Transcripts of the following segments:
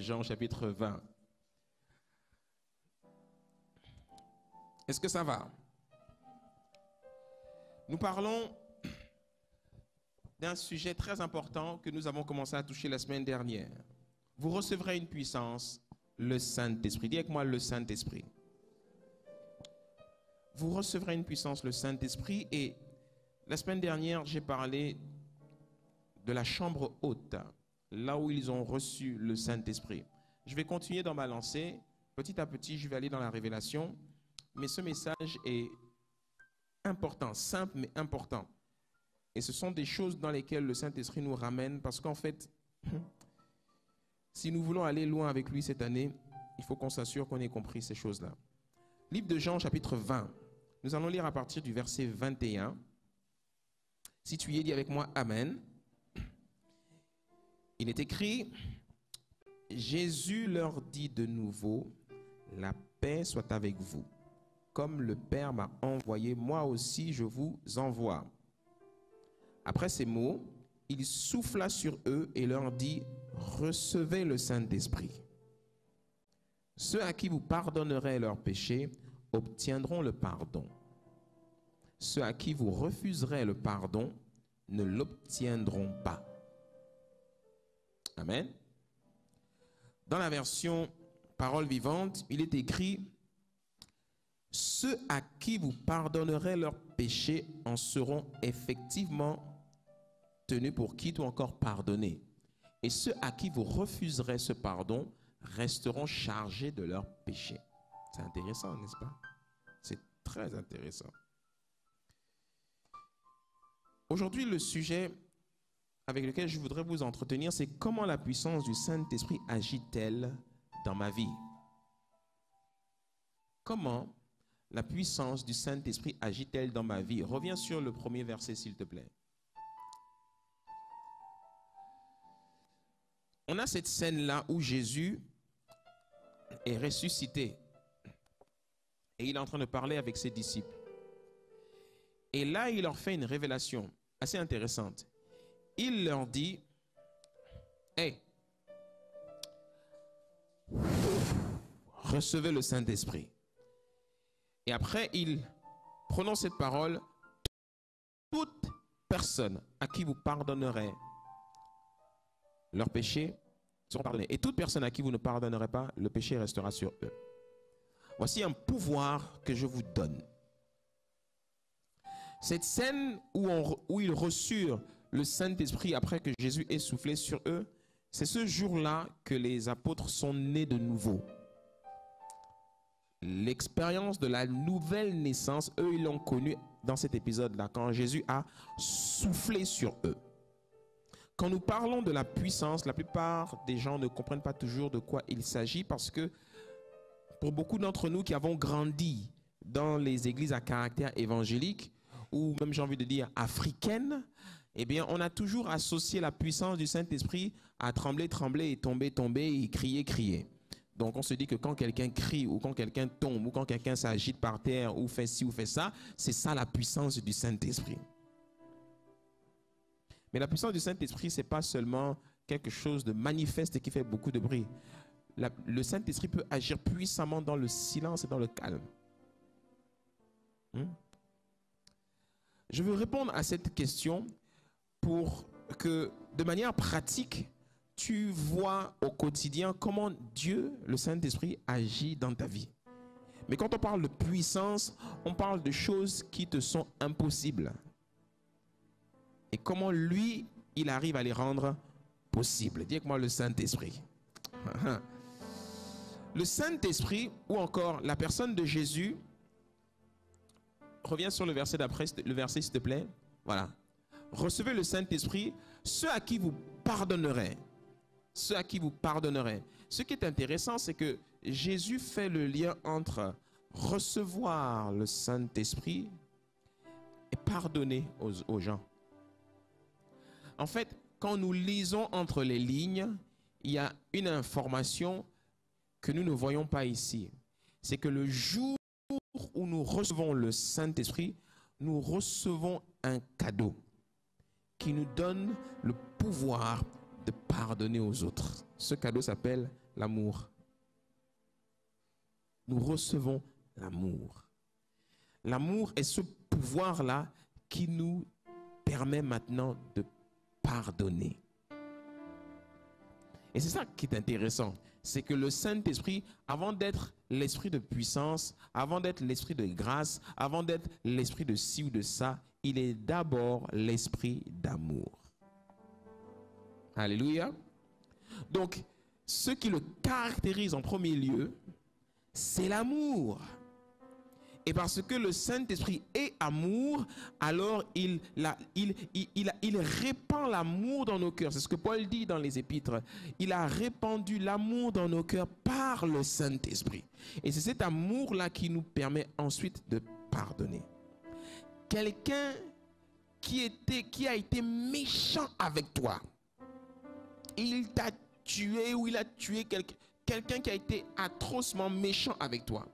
Jean chapitre 20. Est-ce que ça va? Nous parlons d'un sujet très important que nous avons commencé à toucher la semaine dernière. Vous recevrez une puissance, le Saint-Esprit. Dis avec moi le Saint-Esprit. Vous recevrez une puissance, le Saint-Esprit. Et la semaine dernière, j'ai parlé de la chambre haute, là où ils ont reçu le Saint-Esprit. Je vais continuer dans ma lancée. Petit à petit, je vais aller dans la révélation. Mais ce message est important, simple mais important. Et ce sont des choses dans lesquelles le Saint-Esprit nous ramène parce qu'en fait, si nous voulons aller loin avec lui cette année, il faut qu'on s'assure qu'on ait compris ces choses-là. Livre de Jean, chapitre 20. Nous allons lire à partir du verset 21. Si tu y es, dis avec moi, Amen. Il est écrit, Jésus leur dit de nouveau, la paix soit avec vous. Comme le Père m'a envoyé, moi aussi je vous envoie. Après ces mots, il souffla sur eux et leur dit, recevez le Saint-Esprit. Ceux à qui vous pardonnerez leurs péchés obtiendront le pardon. Ceux à qui vous refuserez le pardon ne l'obtiendront pas. Amen. Dans la version Parole vivante, il est écrit, ceux à qui vous pardonnerez leurs péchés en seront effectivement tenus pour quitte ou encore pardonnés. Et ceux à qui vous refuserez ce pardon resteront chargés de leurs péchés. C'est intéressant, n'est-ce pas? C'est très intéressant. Aujourd'hui, le sujet avec lequel je voudrais vous entretenir, c'est comment la puissance du Saint-Esprit agit-elle dans ma vie? Comment la puissance du Saint-Esprit agit-elle dans ma vie? Reviens sur le premier verset, s'il te plaît. On a cette scène-là où Jésus est ressuscité. Et il est en train de parler avec ses disciples. Et là, il leur fait une révélation assez intéressante. Il leur dit, hey, recevez le Saint-Esprit. Et après, il prononce cette parole, toute personne à qui vous pardonnerez leurs péchés seront pardonnés. Et toute personne à qui vous ne pardonnerez pas, le péché restera sur eux. Voici un pouvoir que je vous donne. Cette scène où ils reçurent le Saint-Esprit après que Jésus ait soufflé sur eux, c'est ce jour-là que les apôtres sont nés de nouveau. L'expérience de la nouvelle naissance, eux, ils l'ont connue dans cet épisode-là, quand Jésus a soufflé sur eux. Quand nous parlons de la puissance, la plupart des gens ne comprennent pas toujours de quoi il s'agit parce que pour beaucoup d'entre nous qui avons grandi dans les églises à caractère évangélique, ou même j'ai envie de dire africaine, eh bien on a toujours associé la puissance du Saint-Esprit à trembler, trembler et tomber, tomber et crier, crier. Donc on se dit que quand quelqu'un crie ou quand quelqu'un tombe ou quand quelqu'un s'agite par terre ou fait ci ou fait ça, c'est ça la puissance du Saint-Esprit. Mais la puissance du Saint-Esprit, ce n'est pas seulement quelque chose de manifeste et qui fait beaucoup de bruit. Le Saint-Esprit peut agir puissamment dans le silence et dans le calme. Je veux répondre à cette question pour que, de manière pratique, tu vois au quotidien comment Dieu, le Saint-Esprit, agit dans ta vie. Mais quand on parle de puissance, on parle de choses qui te sont impossibles. Et comment lui, il arrive à les rendre possibles. Dis avec moi le Saint-Esprit. Le Saint-Esprit, ou encore la personne de Jésus, reviens sur le verset d'après, le verset s'il te plaît. Voilà. Recevez le Saint-Esprit, ceux à qui vous pardonnerez. Ceux à qui vous pardonnerez. Ce qui est intéressant, c'est que Jésus fait le lien entre recevoir le Saint-Esprit et pardonner aux gens. En fait, quand nous lisons entre les lignes, il y a une information que nous ne voyons pas ici. C'est que le jour où nous recevons le Saint-Esprit, nous recevons un cadeau qui nous donne le pouvoir de pardonner aux autres. Ce cadeau s'appelle l'amour. Nous recevons l'amour. L'amour est ce pouvoir-là qui nous permet maintenant de pardonner. Et c'est ça qui est intéressant. C'est que le Saint-Esprit, avant d'être l'esprit de puissance, avant d'être l'esprit de grâce, avant d'être l'esprit de ci ou de ça, il est d'abord l'esprit d'amour. Alléluia. Donc, ce qui le caractérise en premier lieu, c'est l'amour. Et parce que le Saint-Esprit est amour, alors il répand l'amour dans nos cœurs. C'est ce que Paul dit dans les Épîtres. Il a répandu l'amour dans nos cœurs par le Saint-Esprit. Et c'est cet amour-là qui nous permet ensuite de pardonner. Quelqu'un qui a été méchant avec toi, il t'a tué ou il a tué quelqu'un qui a été atrocement méchant avec toi.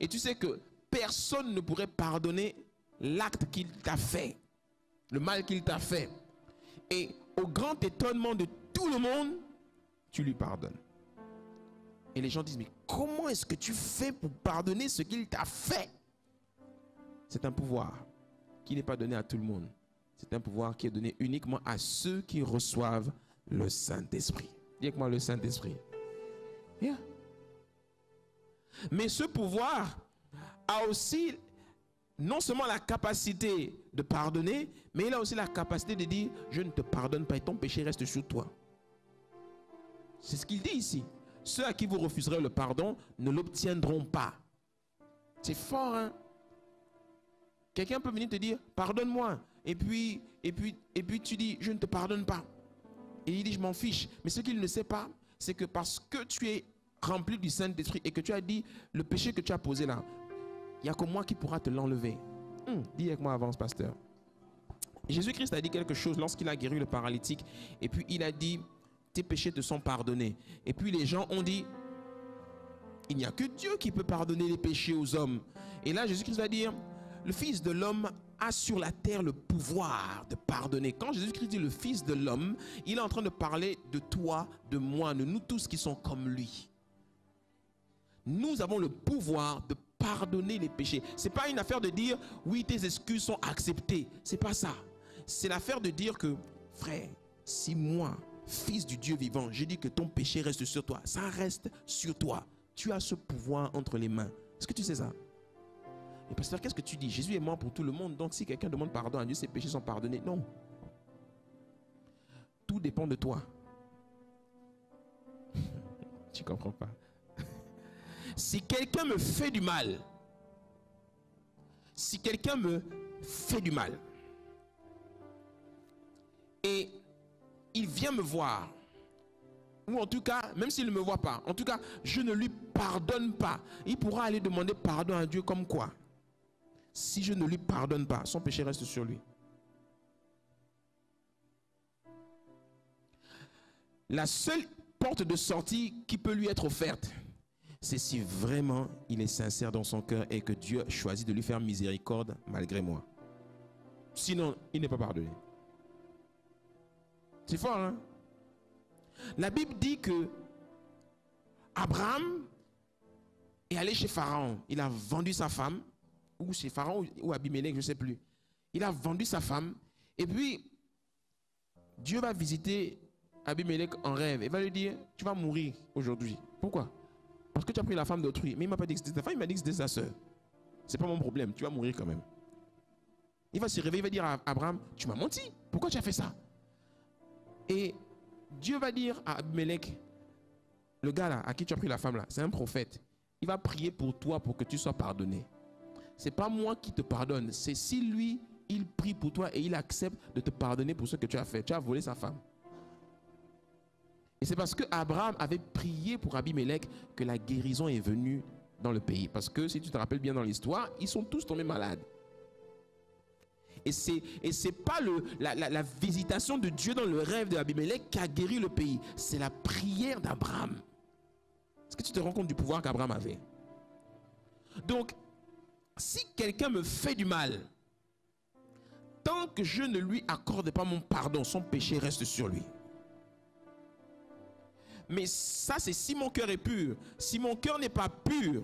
Et tu sais que personne ne pourrait pardonner l'acte qu'il t'a fait, le mal qu'il t'a fait. Et au grand étonnement de tout le monde, tu lui pardonnes. Et les gens disent, mais comment est-ce que tu fais pour pardonner ce qu'il t'a fait? C'est un pouvoir qui n'est pas donné à tout le monde. C'est un pouvoir qui est donné uniquement à ceux qui reçoivent le Saint-Esprit. Dis avec moi le Saint-Esprit. Yeah. Mais ce pouvoir a aussi non seulement la capacité de pardonner, mais il a aussi la capacité de dire, je ne te pardonne pas et ton péché reste sur toi. C'est ce qu'il dit ici. Ceux à qui vous refuserez le pardon ne l'obtiendront pas. C'est fort, hein? Quelqu'un peut venir te dire, pardonne-moi. Et puis tu dis, je ne te pardonne pas. Et il dit, je m'en fiche. Mais ce qu'il ne sait pas, c'est que parce que tu es rempli du Saint-Esprit et que tu as dit, le péché que tu as posé là, il n'y a que moi qui pourra te l'enlever. Dis avec moi, avance, pasteur. Jésus-Christ a dit quelque chose lorsqu'il a guéri le paralytique. Et puis il a dit, tes péchés te sont pardonnés. Et puis les gens ont dit, il n'y a que Dieu qui peut pardonner les péchés aux hommes. Et là, Jésus-Christ va dire, le Fils de l'homme a sur la terre le pouvoir de pardonner. Quand Jésus-Christ dit le Fils de l'homme, il est en train de parler de toi, de moi, de nous tous qui sont comme lui. Nous avons le pouvoir de pardonner les péchés. Ce n'est pas une affaire de dire, oui, tes excuses sont acceptées. Ce n'est pas ça. C'est l'affaire de dire que, frère, si moi, fils du Dieu vivant, je dis que ton péché reste sur toi, ça reste sur toi. Tu as ce pouvoir entre les mains. Est-ce que tu sais ça? Et pasteur, qu'est-ce que tu dis? Jésus est mort pour tout le monde, donc si quelqu'un demande pardon à Dieu, ses péchés sont pardonnés. Non. Tout dépend de toi. Tu ne comprends pas. Si quelqu'un me fait du mal, et il vient me voir, ou en tout cas, même s'il ne me voit pas, en tout cas, je ne lui pardonne pas, il pourra aller demander pardon à Dieu comme quoi? Si je ne lui pardonne pas, son péché reste sur lui. La seule porte de sortie qui peut lui être offerte, c'est si vraiment il est sincère dans son cœur et que Dieu choisit de lui faire miséricorde malgré moi. Sinon, il n'est pas pardonné. C'est fort, hein? La Bible dit que Abraham est allé chez Pharaon. Il a vendu sa femme, ou chez Pharaon ou Abimelech, je ne sais plus. Il a vendu sa femme, et puis Dieu va visiter Abimelech en rêve. Il va lui dire, tu vas mourir aujourd'hui. Pourquoi? Parce que tu as pris la femme d'autrui. Mais il ne m'a pas dit que c'était ta femme, il m'a dit que c'était sa soeur. Ce n'est pas mon problème, tu vas mourir quand même. Il va se réveiller, il va dire à Abraham, tu m'as menti, pourquoi tu as fait ça? Et Dieu va dire à Abimelech, le gars là, à qui tu as pris la femme là, c'est un prophète. Il va prier pour toi pour que tu sois pardonné. Ce n'est pas moi qui te pardonne, c'est si lui, il prie pour toi et il accepte de te pardonner pour ce que tu as fait. Tu as volé sa femme. Et c'est parce que Abraham avait prié pour Abimelech que la guérison est venue dans le pays. Parce que si tu te rappelles bien dans l'histoire, ils sont tous tombés malades. Et c'est pas la visitation de Dieu dans le rêve d'Abimelech qui a guéri le pays. C'est la prière d'Abraham. Est-ce que tu te rends compte du pouvoir qu'Abraham avait? Donc, si quelqu'un me fait du mal, tant que je ne lui accorde pas mon pardon, son péché reste sur lui. Mais ça, c'est si mon cœur est pur. Si mon cœur n'est pas pur,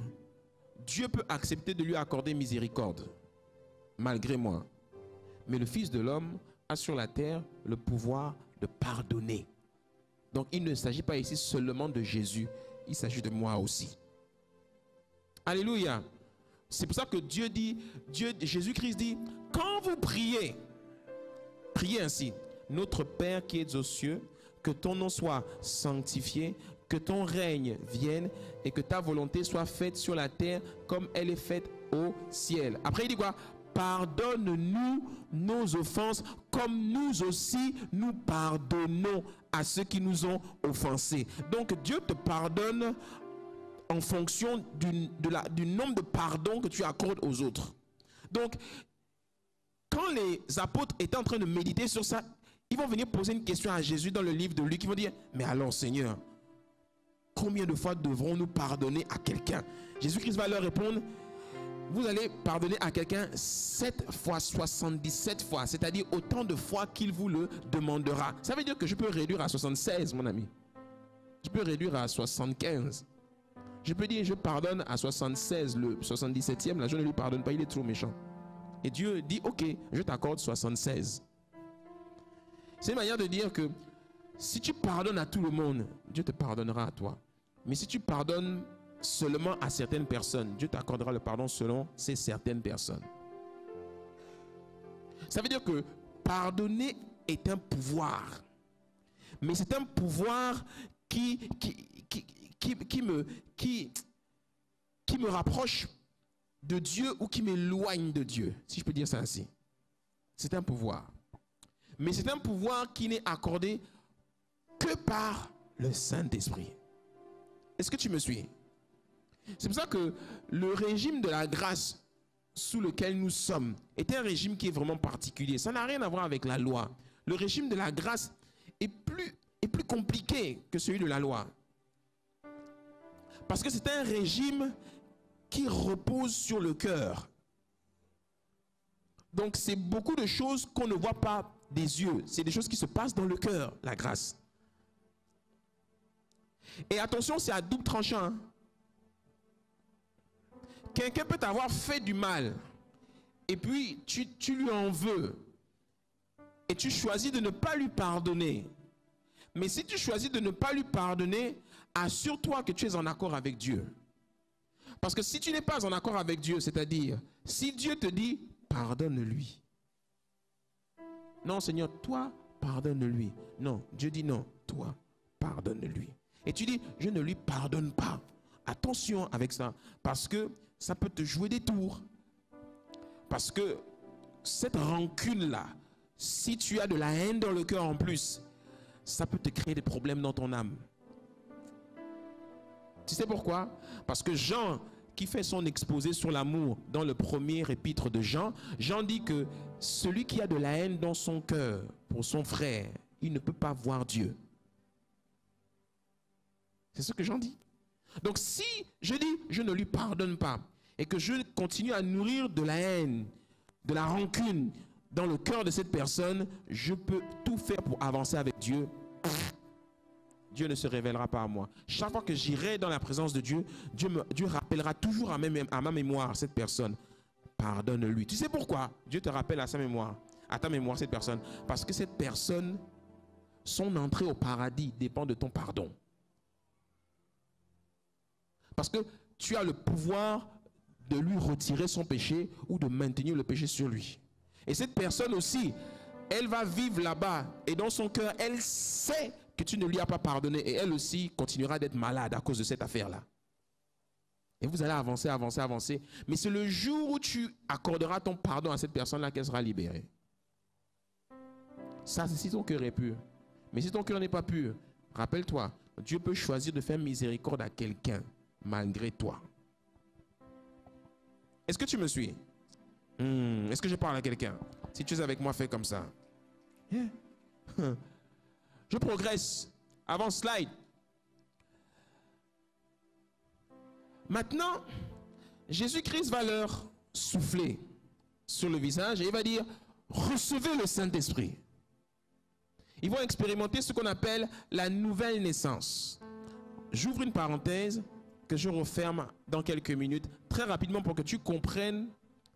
Dieu peut accepter de lui accorder miséricorde, malgré moi. Mais le Fils de l'homme a sur la terre le pouvoir de pardonner. Donc il ne s'agit pas ici seulement de Jésus, il s'agit de moi aussi. Alléluia. C'est pour ça que Dieu dit, Jésus-Christ dit, quand vous priez, priez ainsi: Notre Père qui es aux cieux, que ton nom soit sanctifié, que ton règne vienne et que ta volonté soit faite sur la terre comme elle est faite au ciel. Après il dit quoi? Pardonne-nous nos offenses comme nous aussi nous pardonnons à ceux qui nous ont offensés. Donc Dieu te pardonne en fonction du nombre de pardons que tu accordes aux autres. Donc quand les apôtres étaient en train de méditer sur ça, ils vont venir poser une question à Jésus dans le livre de Luc. Ils vont dire: mais alors Seigneur, combien de fois devrons-nous pardonner à quelqu'un? Jésus-Christ va leur répondre: vous allez pardonner à quelqu'un 7 fois, 77 fois, c'est-à-dire autant de fois qu'il vous le demandera. Ça veut dire que je peux réduire à 76, mon ami. Je peux réduire à 75. Je peux dire: je pardonne à 76, le 77e, là je ne lui pardonne pas, il est trop méchant. Et Dieu dit: ok, je t'accorde 76. C'est une manière de dire que si tu pardonnes à tout le monde, Dieu te pardonnera à toi. Mais si tu pardonnes seulement à certaines personnes, Dieu t'accordera le pardon selon ces certaines personnes. Ça veut dire que pardonner est un pouvoir. Mais c'est un pouvoir qui me rapproche de Dieu ou qui m'éloigne de Dieu, si je peux dire ça ainsi. C'est un pouvoir. Mais c'est un pouvoir qui n'est accordé que par le Saint-Esprit. Est-ce que tu me suis? C'est pour ça que le régime de la grâce sous lequel nous sommes est un régime qui est vraiment particulier. Ça n'a rien à voir avec la loi. Le régime de la grâce est plus compliqué que celui de la loi. Parce que c'est un régime qui repose sur le cœur. Donc c'est beaucoup de choses qu'on ne voit pas des yeux. C'est des choses qui se passent dans le cœur, la grâce. Et attention, c'est à double tranchant. Hein? Quelqu'un peut t'avoir fait du mal et puis tu lui en veux et tu choisis de ne pas lui pardonner. Mais si tu choisis de ne pas lui pardonner, assure-toi que tu es en accord avec Dieu. Parce que si tu n'es pas en accord avec Dieu, c'est-à-dire si Dieu te dit pardonne-lui. Non Seigneur, toi pardonne-lui. Non, Dieu dit non, toi pardonne-lui. Et tu dis je ne lui pardonne pas. Attention avec ça, parce que ça peut te jouer des tours. Parce que cette rancune-là, si tu as de la haine dans le cœur en plus, ça peut te créer des problèmes dans ton âme. Tu sais pourquoi? Parce que Jean, qui fait son exposé sur l'amour dans le premier épître de Jean, Jean dit que celui qui a de la haine dans son cœur pour son frère, il ne peut pas voir Dieu. C'est ce que Jean dit. Donc si je dis je ne lui pardonne pas et que je continue à nourrir de la haine, de la rancune dans le cœur de cette personne, je peux tout faire pour avancer avec Dieu. Dieu ne se révélera pas à moi. Chaque fois que j'irai dans la présence de Dieu, Dieu rappellera toujours à ma mémoire cette personne. Pardonne-lui. Tu sais pourquoi Dieu te rappelle à sa mémoire, à ta mémoire cette personne? Parce que cette personne, son entrée au paradis dépend de ton pardon. Parce que tu as le pouvoir de lui retirer son péché ou de maintenir le péché sur lui. Et cette personne aussi, elle va vivre là-bas et dans son cœur, elle sait que tu ne lui as pas pardonné et elle aussi continuera d'être malade à cause de cette affaire-là. Et vous allez avancer, avancer, avancer. Mais c'est le jour où tu accorderas ton pardon à cette personne-là qu'elle sera libérée. Ça, c'est si ton cœur est pur. Mais si ton cœur n'est pas pur, rappelle-toi, Dieu peut choisir de faire miséricorde à quelqu'un malgré toi. Est-ce que tu me suis? Est-ce que je parle à quelqu'un? Si tu es avec moi, fais comme ça. Yeah. Je progresse. Avant slide. Maintenant, Jésus-Christ va leur souffler sur le visage et il va dire: recevez le Saint-Esprit. Ils vont expérimenter ce qu'on appelle la nouvelle naissance. J'ouvre une parenthèse que je referme dans quelques minutes, très rapidement pour que tu comprennes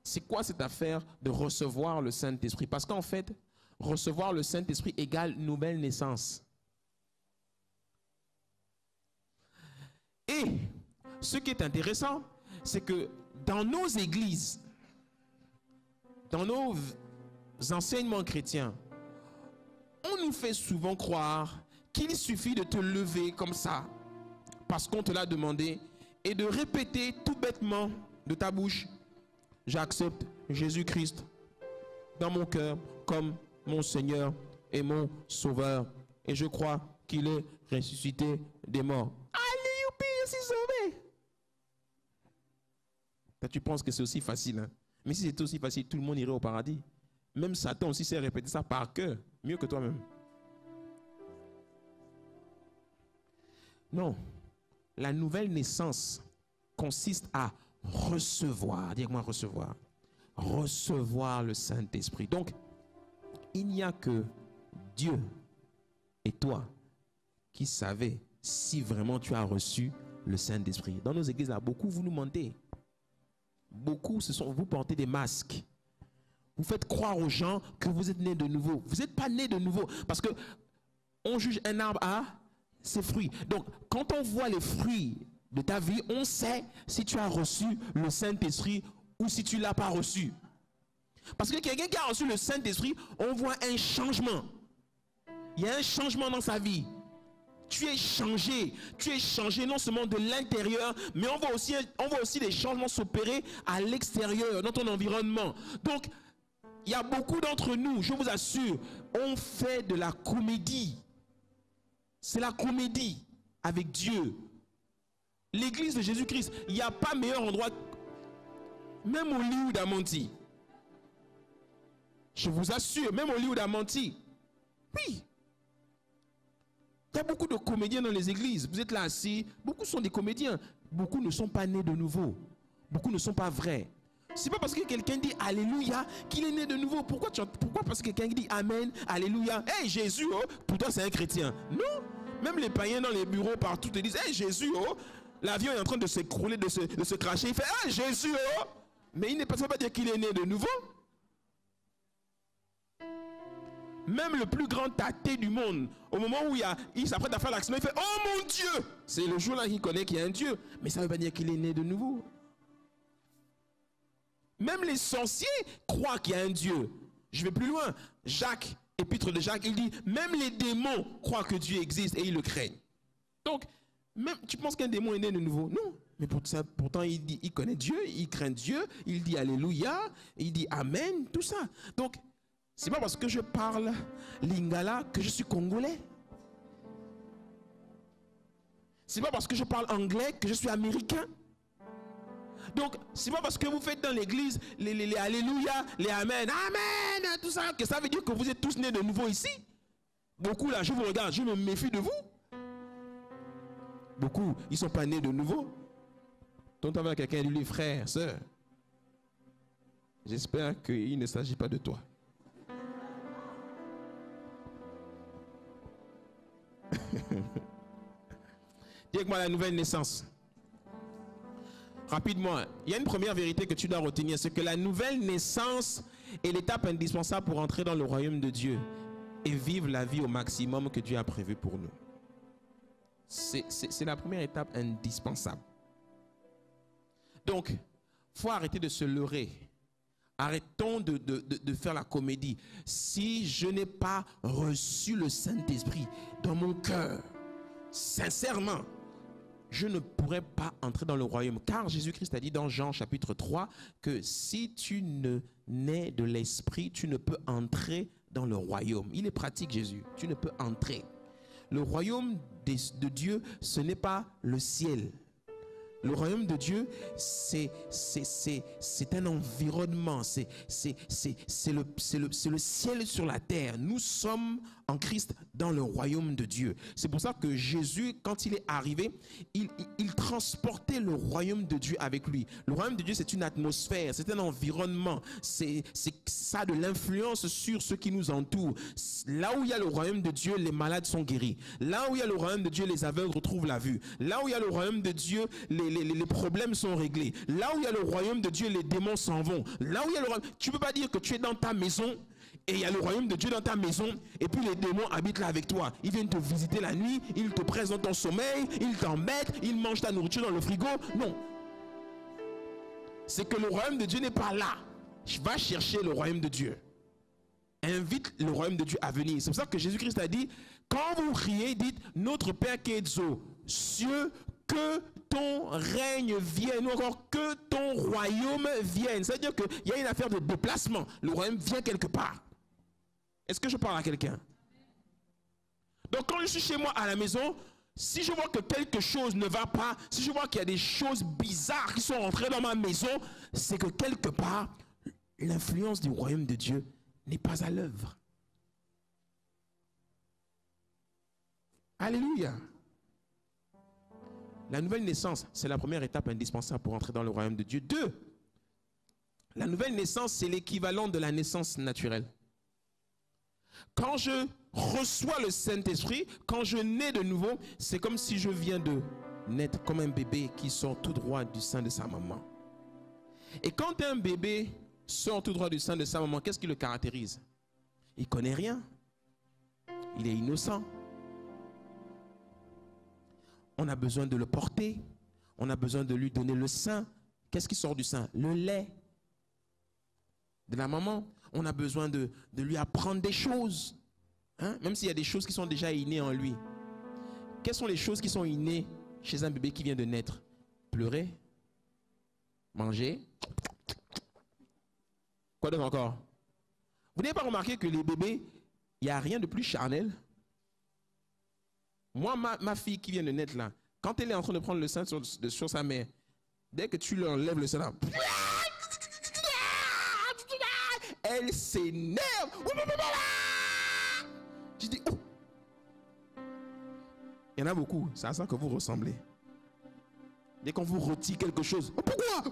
c'est quoi cette affaire de recevoir le Saint-Esprit. Parce qu'en fait, recevoir le Saint-Esprit égale nouvelle naissance. Et ce qui est intéressant, c'est que dans nos églises, dans nos enseignements chrétiens, on nous fait souvent croire qu'il suffit de te lever comme ça, parce qu'on te l'a demandé, et de répéter tout bêtement de ta bouche, j'accepte Jésus-Christ dans mon cœur comme mon Seigneur et mon Sauveur, et je crois qu'il est ressuscité des morts. Allez, youpi, je suis sauvé. Toi, tu penses que c'est aussi facile, hein? Mais si c'était aussi facile, tout le monde irait au paradis. Même Satan aussi sait répéter ça par cœur, mieux que toi-même. Non, la nouvelle naissance consiste à recevoir, dis-moi recevoir, recevoir le Saint-Esprit. Donc, il n'y a que Dieu et toi qui savez si vraiment tu as reçu le Saint-Esprit. Dans nos églises, là, beaucoup vous nous mentez. Beaucoup, vous portez des masques. Vous faites croire aux gens que vous êtes nés de nouveau. Vous n'êtes pas nés de nouveau parce que on juge un arbre à ses fruits. Donc, quand on voit les fruits de ta vie, on sait si tu as reçu le Saint-Esprit ou si tu ne l'as pas reçu. Parce que quelqu'un qui a reçu le Saint-Esprit, on voit un changement. Il y a un changement dans sa vie. Tu es changé non seulement de l'intérieur, mais on voit aussi des changements s'opérer à l'extérieur, dans ton environnement. Donc, il y a beaucoup d'entre nous, je vous assure, on fait de la comédie. C'est la comédie avec Dieu. L'église de Jésus-Christ, il n'y a pas meilleur endroit, même Hollywood a menti. Je vous assure, même Hollywood a menti. Oui. Il y a beaucoup de comédiens dans les églises. Vous êtes là assis, beaucoup sont des comédiens. Beaucoup ne sont pas nés de nouveau. Beaucoup ne sont pas vrais. C'est pas parce que quelqu'un dit Alléluia qu'il est né de nouveau. Pourquoi parce que quelqu'un dit Amen, Alléluia. Hey Jésus, oh, pour toi c'est un chrétien. Non. Même les païens dans les bureaux partout te disent Hey Jésus, oh, l'avion est en train de s'écrouler, de se cracher. Il fait Hey Jésus, oh. Mais il ne peut pas dire qu'il est né de nouveau. Même le plus grand athée du monde, au moment où il s'apprête à faire l'accident, il fait Oh mon Dieu! C'est le jour-là qu'il connaît qu'il y a un Dieu. Mais ça ne veut pas dire qu'il est né de nouveau. Même les sorciers croient qu'il y a un Dieu. Je vais plus loin. Jacques, épître de Jacques, il dit même les démons croient que Dieu existe et ils le craignent. Donc, même, tu penses qu'un démon est né de nouveau? Non. Mais pourtant, il connaît Dieu, il craint Dieu, il dit Alléluia, il dit Amen, tout ça. Donc, c'est pas parce que je parle lingala que je suis congolais. C'est pas parce que je parle anglais que je suis américain. Donc, c'est pas parce que vous faites dans l'église les alléluia, les amen, amen, tout ça, que ça veut dire que vous êtes tous nés de nouveau ici. Beaucoup là, je vous regarde, je me méfie de vous. Beaucoup, ils sont pas nés de nouveau. Donc, avec quelqu'un lui dit, frère, sœur, j'espère qu'il ne s'agit pas de toi. Dis-moi la nouvelle naissance. Rapidement, il y a une première vérité que tu dois retenir, c'est que la nouvelle naissance est l'étape indispensable pour entrer dans le royaume de Dieu et vivre la vie au maximum que Dieu a prévu pour nous. C'est la première étape indispensable. Donc, il faut arrêter de se leurrer. Arrêtons de faire la comédie. Si je n'ai pas reçu le Saint-Esprit dans mon cœur, sincèrement, je ne pourrais pas entrer dans le royaume. Car Jésus-Christ a dit dans Jean chapitre 3 que si tu ne nais de l'Esprit, tu ne peux entrer dans le royaume. Il est pratique, Jésus. Tu ne peux entrer. Le royaume de Dieu, ce n'est pas le ciel. Le royaume de Dieu, c'est un environnement, c'est le ciel sur la terre. Nous sommes en Christ dans le royaume de Dieu. C'est pour ça que Jésus, quand il est arrivé, il transportait le royaume de Dieu avec lui. Le royaume de Dieu, c'est une atmosphère, c'est un environnement, ça a de l'influence sur ceux qui nous entourent. Là où il y a le royaume de Dieu, les malades sont guéris. Là où il y a le royaume de Dieu, les aveugles retrouvent la vue. Là où il y a le royaume de Dieu, les problèmes sont réglés. Là où il y a le royaume de Dieu, les démons s'en vont. Là où il y a le royaume, tu ne peux pas dire que tu es dans ta maison et il y a le royaume de Dieu dans ta maison et puis les démons habitent là avec toi. Ils viennent te visiter la nuit, ils te pressent dans ton sommeil, ils t'embêtent, ils mangent ta nourriture dans le frigo. Non. C'est que le royaume de Dieu n'est pas là. Va chercher le royaume de Dieu. Invite le royaume de Dieu à venir. C'est pour ça que Jésus-Christ a dit, quand vous priez, dites, notre Père qui es aux cieux, que ton règne vienne, ou encore que ton royaume vienne. C'est-à-dire qu'il y a une affaire de déplacement. Le royaume vient quelque part. Est-ce que je parle à quelqu'un? Donc quand je suis chez moi à la maison, si je vois que quelque chose ne va pas, si je vois qu'il y a des choses bizarres qui sont rentrées dans ma maison, c'est que quelque part, l'influence du royaume de Dieu n'est pas à l'œuvre. Alléluia. La nouvelle naissance, c'est la première étape indispensable pour entrer dans le royaume de Dieu. 2, la nouvelle naissance, c'est l'équivalent de la naissance naturelle. Quand je reçois le Saint-Esprit, quand je nais de nouveau, c'est comme si je viens de naître comme un bébé qui sort tout droit du sein de sa maman. Et quand un bébé sort tout droit du sein de sa maman, qu'est-ce qui le caractérise? Il ne connaît rien. Il est innocent. On a besoin de le porter. On a besoin de lui donner le sein. Qu'est-ce qui sort du sein? Le lait de la maman. On a besoin de lui apprendre des choses. Hein? Même s'il y a des choses qui sont déjà innées en lui. Quelles sont les choses qui sont innées chez un bébé qui vient de naître? Pleurer, manger. Quoi d'autre encore? Vous n'avez pas remarqué que les bébés, il n'y a rien de plus charnel? Moi, ma fille qui vient de naître là, quand elle est en train de prendre le sein sur sa mère, dès que tu lui enlèves le sein là, elle s'énerve. Je dis, oh. Il y en a beaucoup, c'est à ça que vous ressemblez. Dès qu'on vous retire quelque chose, pourquoi?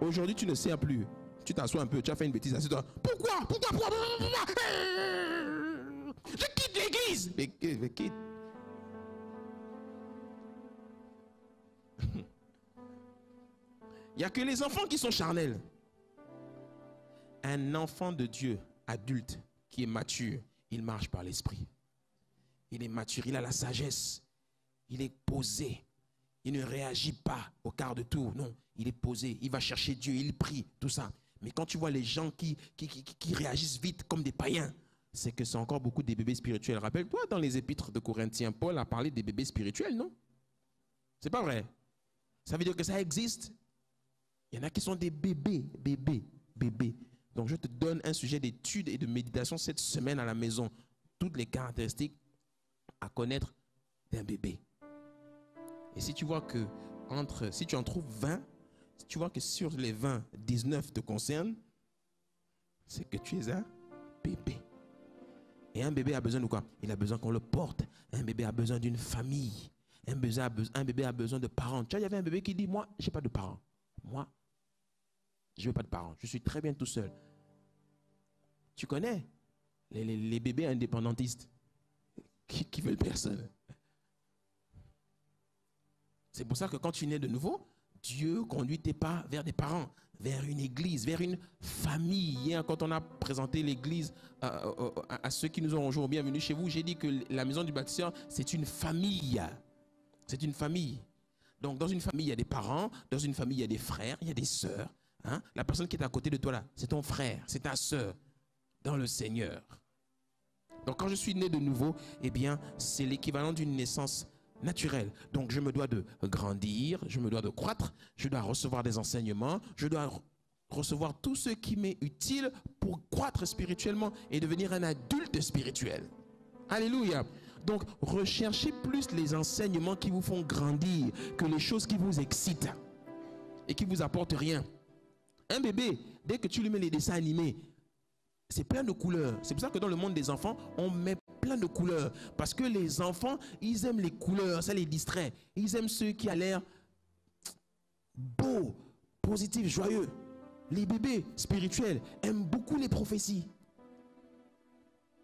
Aujourd'hui, tu ne sais plus. Tu t'assois un peu, tu as fait une bêtise, assieds-toi. Pourquoi? Je quitte l'église. Mais quitte. Il n'y a que les enfants qui sont charnels. Un enfant de Dieu, adulte, qui est mature, il marche par l'esprit. Il est mature, il a la sagesse. Il est posé. Il ne réagit pas au quart de tour. Non, il est posé. Il va chercher Dieu, il prie, tout ça. Mais quand tu vois les gens qui réagissent vite comme des païens, c'est que c'est encore beaucoup des bébés spirituels. Rappelle-toi, dans les épîtres de Corinthiens, Paul a parlé des bébés spirituels, non? C'est pas vrai. Ça veut dire que ça existe. Il y en a qui sont des bébés. Donc je te donne un sujet d'étude et de méditation cette semaine à la maison. Toutes les caractéristiques à connaître d'un bébé. Et si tu vois que si tu en trouves 20, si tu vois que sur les 20, 19 te concernent, c'est que tu es un bébé. Et un bébé a besoin de quoi? Il a besoin qu'on le porte. Un bébé a besoin d'une famille. Un bébé a besoin de parents. Tu vois, il y avait un bébé qui dit, moi, je n'ai pas de parents. Moi, je ne veux pas de parents. Je suis très bien tout seul. Tu connais les bébés indépendantistes qui veulent personne. C'est pour ça que quand tu nais de nouveau, Dieu conduit tes pas vers des parents, vers une église, vers une famille. Hier, quand on a présenté l'église à ceux qui nous ont rejoints, bienvenue chez vous, j'ai dit que la maison du bâtisseur, c'est une famille. C'est une famille. Donc, dans une famille, il y a des parents. Dans une famille, il y a des frères, il y a des sœurs. Hein? La personne qui est à côté de toi là, c'est ton frère, c'est ta sœur dans le Seigneur. Donc, quand je suis né de nouveau, eh bien, c'est l'équivalent d'une naissance naturelle. Donc, je me dois de grandir, je me dois de croître, je dois recevoir des enseignements, je dois recevoir tout ce qui m'est utile pour croître spirituellement et devenir un adulte spirituel. Alléluia. Donc, recherchez plus les enseignements qui vous font grandir que les choses qui vous excitent et qui vous apportent rien. Un bébé, dès que tu lui mets les dessins animés, c'est plein de couleurs. C'est pour ça que dans le monde des enfants, on met plein de couleurs. Parce que les enfants, ils aiment les couleurs, ça les distrait. Ils aiment ceux qui ont l'air beaux, positifs, joyeux. Les bébés spirituels aiment beaucoup les prophéties.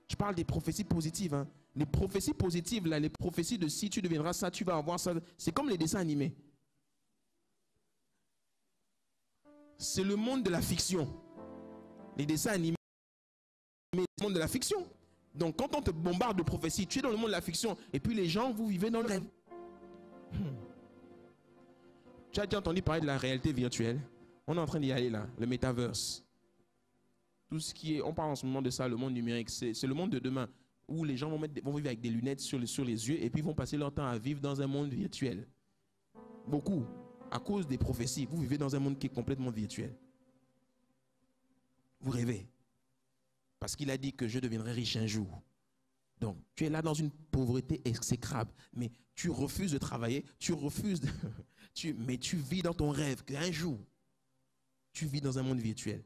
Je parle des prophéties positives. Hein. Les prophéties positives, là, les prophéties de si tu deviendras ça, tu vas avoir ça. C'est comme les dessins animés. C'est le monde de la fiction. Les dessins animés, c'est le monde de la fiction. Donc quand on te bombarde de prophéties, tu es dans le monde de la fiction. Et puis les gens, vous vivez dans le rêve. Tu as déjà entendu parler de la réalité virtuelle? On est en train d'y aller là, le metaverse. Tout ce qui est, on parle en ce moment de ça, le monde numérique, c'est le monde de demain, où les gens vont vivre avec des lunettes sur les yeux et puis vont passer leur temps à vivre dans un monde virtuel. Beaucoup, à cause des prophéties, vous vivez dans un monde qui est complètement virtuel. Vous rêvez. Parce qu'il a dit que je deviendrai riche un jour. Donc, tu es là dans une pauvreté exécrable, mais tu refuses de travailler, tu refuses de... mais tu vis dans ton rêve qu'un jour, tu vis dans un monde virtuel.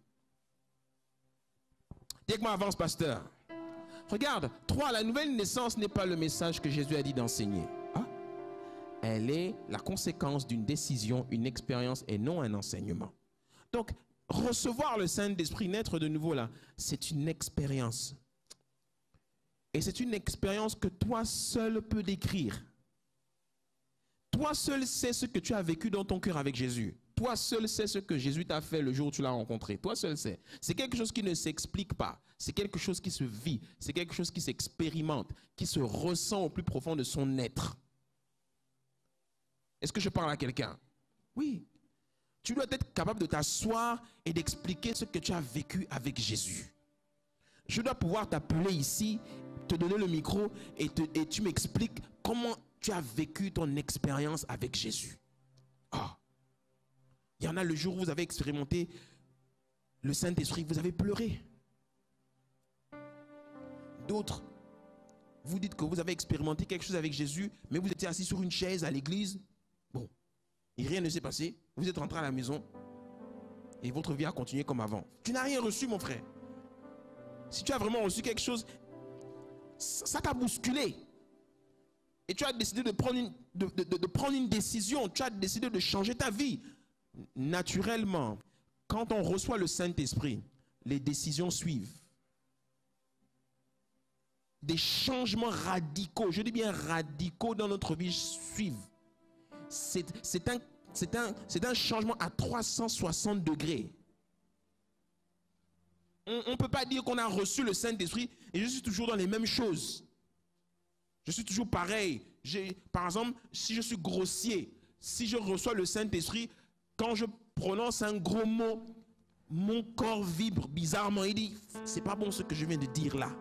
Dis que moi avance, pasteur. Regarde, 3, la nouvelle naissance n'est pas le message que Jésus a dit d'enseigner. Hein? Elle est la conséquence d'une décision, une expérience et non un enseignement. Donc, recevoir le Saint-Esprit, naître de nouveau là, c'est une expérience. Et c'est une expérience que toi seul peux décrire. Toi seul sais ce que tu as vécu dans ton cœur avec Jésus. Toi seul sais ce que Jésus t'a fait le jour où tu l'as rencontré. Toi seul sais. C'est quelque chose qui ne s'explique pas. C'est quelque chose qui se vit. C'est quelque chose qui s'expérimente, qui se ressent au plus profond de son être. Est-ce que je parle à quelqu'un? Oui. Tu dois être capable de t'asseoir et d'expliquer ce que tu as vécu avec Jésus. Je dois pouvoir t'appeler ici, te donner le micro et tu m'expliques comment tu as vécu ton expérience avec Jésus. Ah. Il y en a le jour où vous avez expérimenté le Saint-Esprit, vous avez pleuré. D'autres, vous dites que vous avez expérimenté quelque chose avec Jésus, mais vous étiez assis sur une chaise à l'église. Bon, et rien ne s'est passé. Vous êtes rentré à la maison et votre vie a continué comme avant. Tu n'as rien reçu, mon frère. Si tu as vraiment reçu quelque chose, ça t'a bousculé. Et tu as décidé de prendre une décision. Tu as décidé de changer ta vie. Naturellement, quand on reçoit le Saint-Esprit, les décisions suivent. Des changements radicaux, je dis bien radicaux dans notre vie suivent. C'est un changement à 360 degrés. On ne peut pas dire qu'on a reçu le Saint-Esprit et je suis toujours dans les mêmes choses. Je suis toujours pareil. Par exemple, si je suis grossier, si je reçois le Saint-Esprit, quand je prononce un gros mot, mon corps vibre bizarrement. Il dit, c'est pas bon ce que je viens de dire là.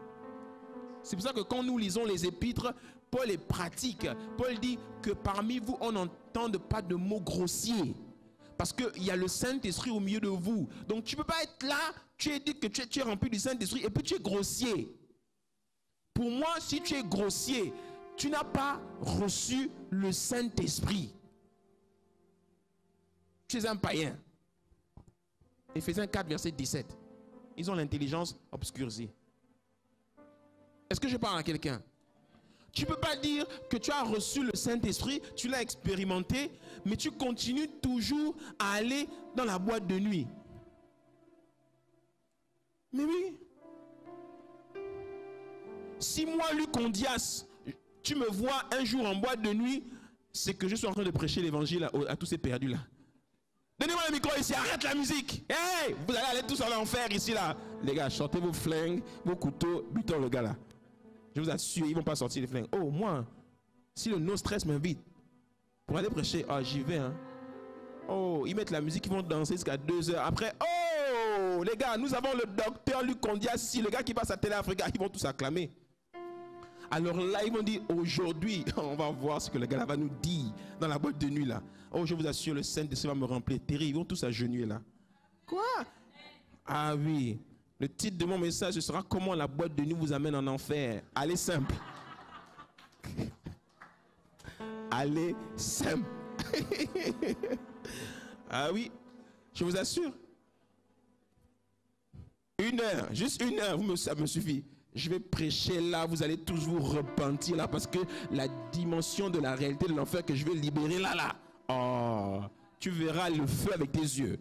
C'est pour ça que quand nous lisons les épîtres, Paul est pratique. Paul dit que parmi vous, on n'entende pas de mots grossiers. Parce qu'il y a le Saint-Esprit au milieu de vous. Donc tu ne peux pas être là, tu es dit que tu es rempli du Saint-Esprit et puis tu es grossier. Pour moi, si tu es grossier, tu n'as pas reçu le Saint-Esprit. Tu es un païen. Éphésiens 4, verset 17. Ils ont l'intelligence obscurcie. Est-ce que je parle à quelqu'un? Tu ne peux pas dire que tu as reçu le Saint-Esprit, tu l'as expérimenté, mais tu continues toujours à aller dans la boîte de nuit. Mais oui. Si moi, Luc Ondias, tu me vois un jour en boîte de nuit, c'est que je suis en train de prêcher l'évangile à tous ces perdus-là. Donnez-moi le micro ici, arrête la musique. Hey, vous allez aller tous en enfer ici, là. Les gars, sortez vos flingues, vos couteaux, butons le gars là. Je vous assure, ils ne vont pas sortir les flingues. Oh, moi, si le no stress m'invite pour aller prêcher, j'y vais. Hein. Oh, ils mettent la musique, ils vont danser jusqu'à 2 heures. Après, oh, les gars, nous avons le docteur Luc Ondias ici, le gars qui passe à Télé Africa, ils vont tous acclamer. Alors là, ils vont dire, aujourd'hui, on va voir ce que le gars là va nous dire dans la boîte de nuit là. Oh, je vous assure, le Saint-Esprit va me remplir. Terrible, ils vont tous agenouiller là. Quoi? Ah oui. Le titre de mon message, ce sera comment la boîte de nuit vous amène en enfer. Allez simple. Allez, simple. Ah oui, je vous assure. 1 heure, juste 1 heure, ça me suffit. Je vais prêcher là, vous allez tous vous repentir là, parce que la dimension de la réalité de l'enfer que je vais libérer là. Oh, tu verras le feu avec tes yeux.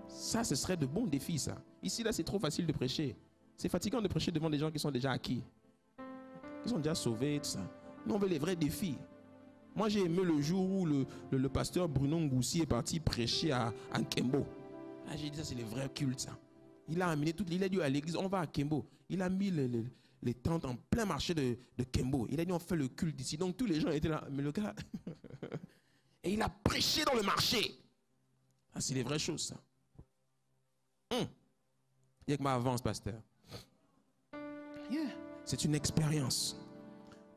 Ça, ce serait de bons défis, ça. Ici, là, c'est trop facile de prêcher. C'est fatigant de prêcher devant des gens qui sont déjà acquis, qui sont déjà sauvés, tout ça. Nous, on veut les vrais défis. Moi, j'ai aimé le jour où le pasteur Bruno Ngoussi est parti prêcher à Kembo. Ah, j'ai dit, ça, c'est le vrai culte, ça. Il a amené il a dit à l'église, on va à Kembo. Il a mis les tentes en plein marché de Kembo. Il a dit, on fait le culte ici. Donc, tous les gens étaient là. Mais le gars... Et il a prêché dans le marché. Ah, c'est les vraies choses, ça. Il y a que ma avance, pasteur. Yeah. C'est une expérience.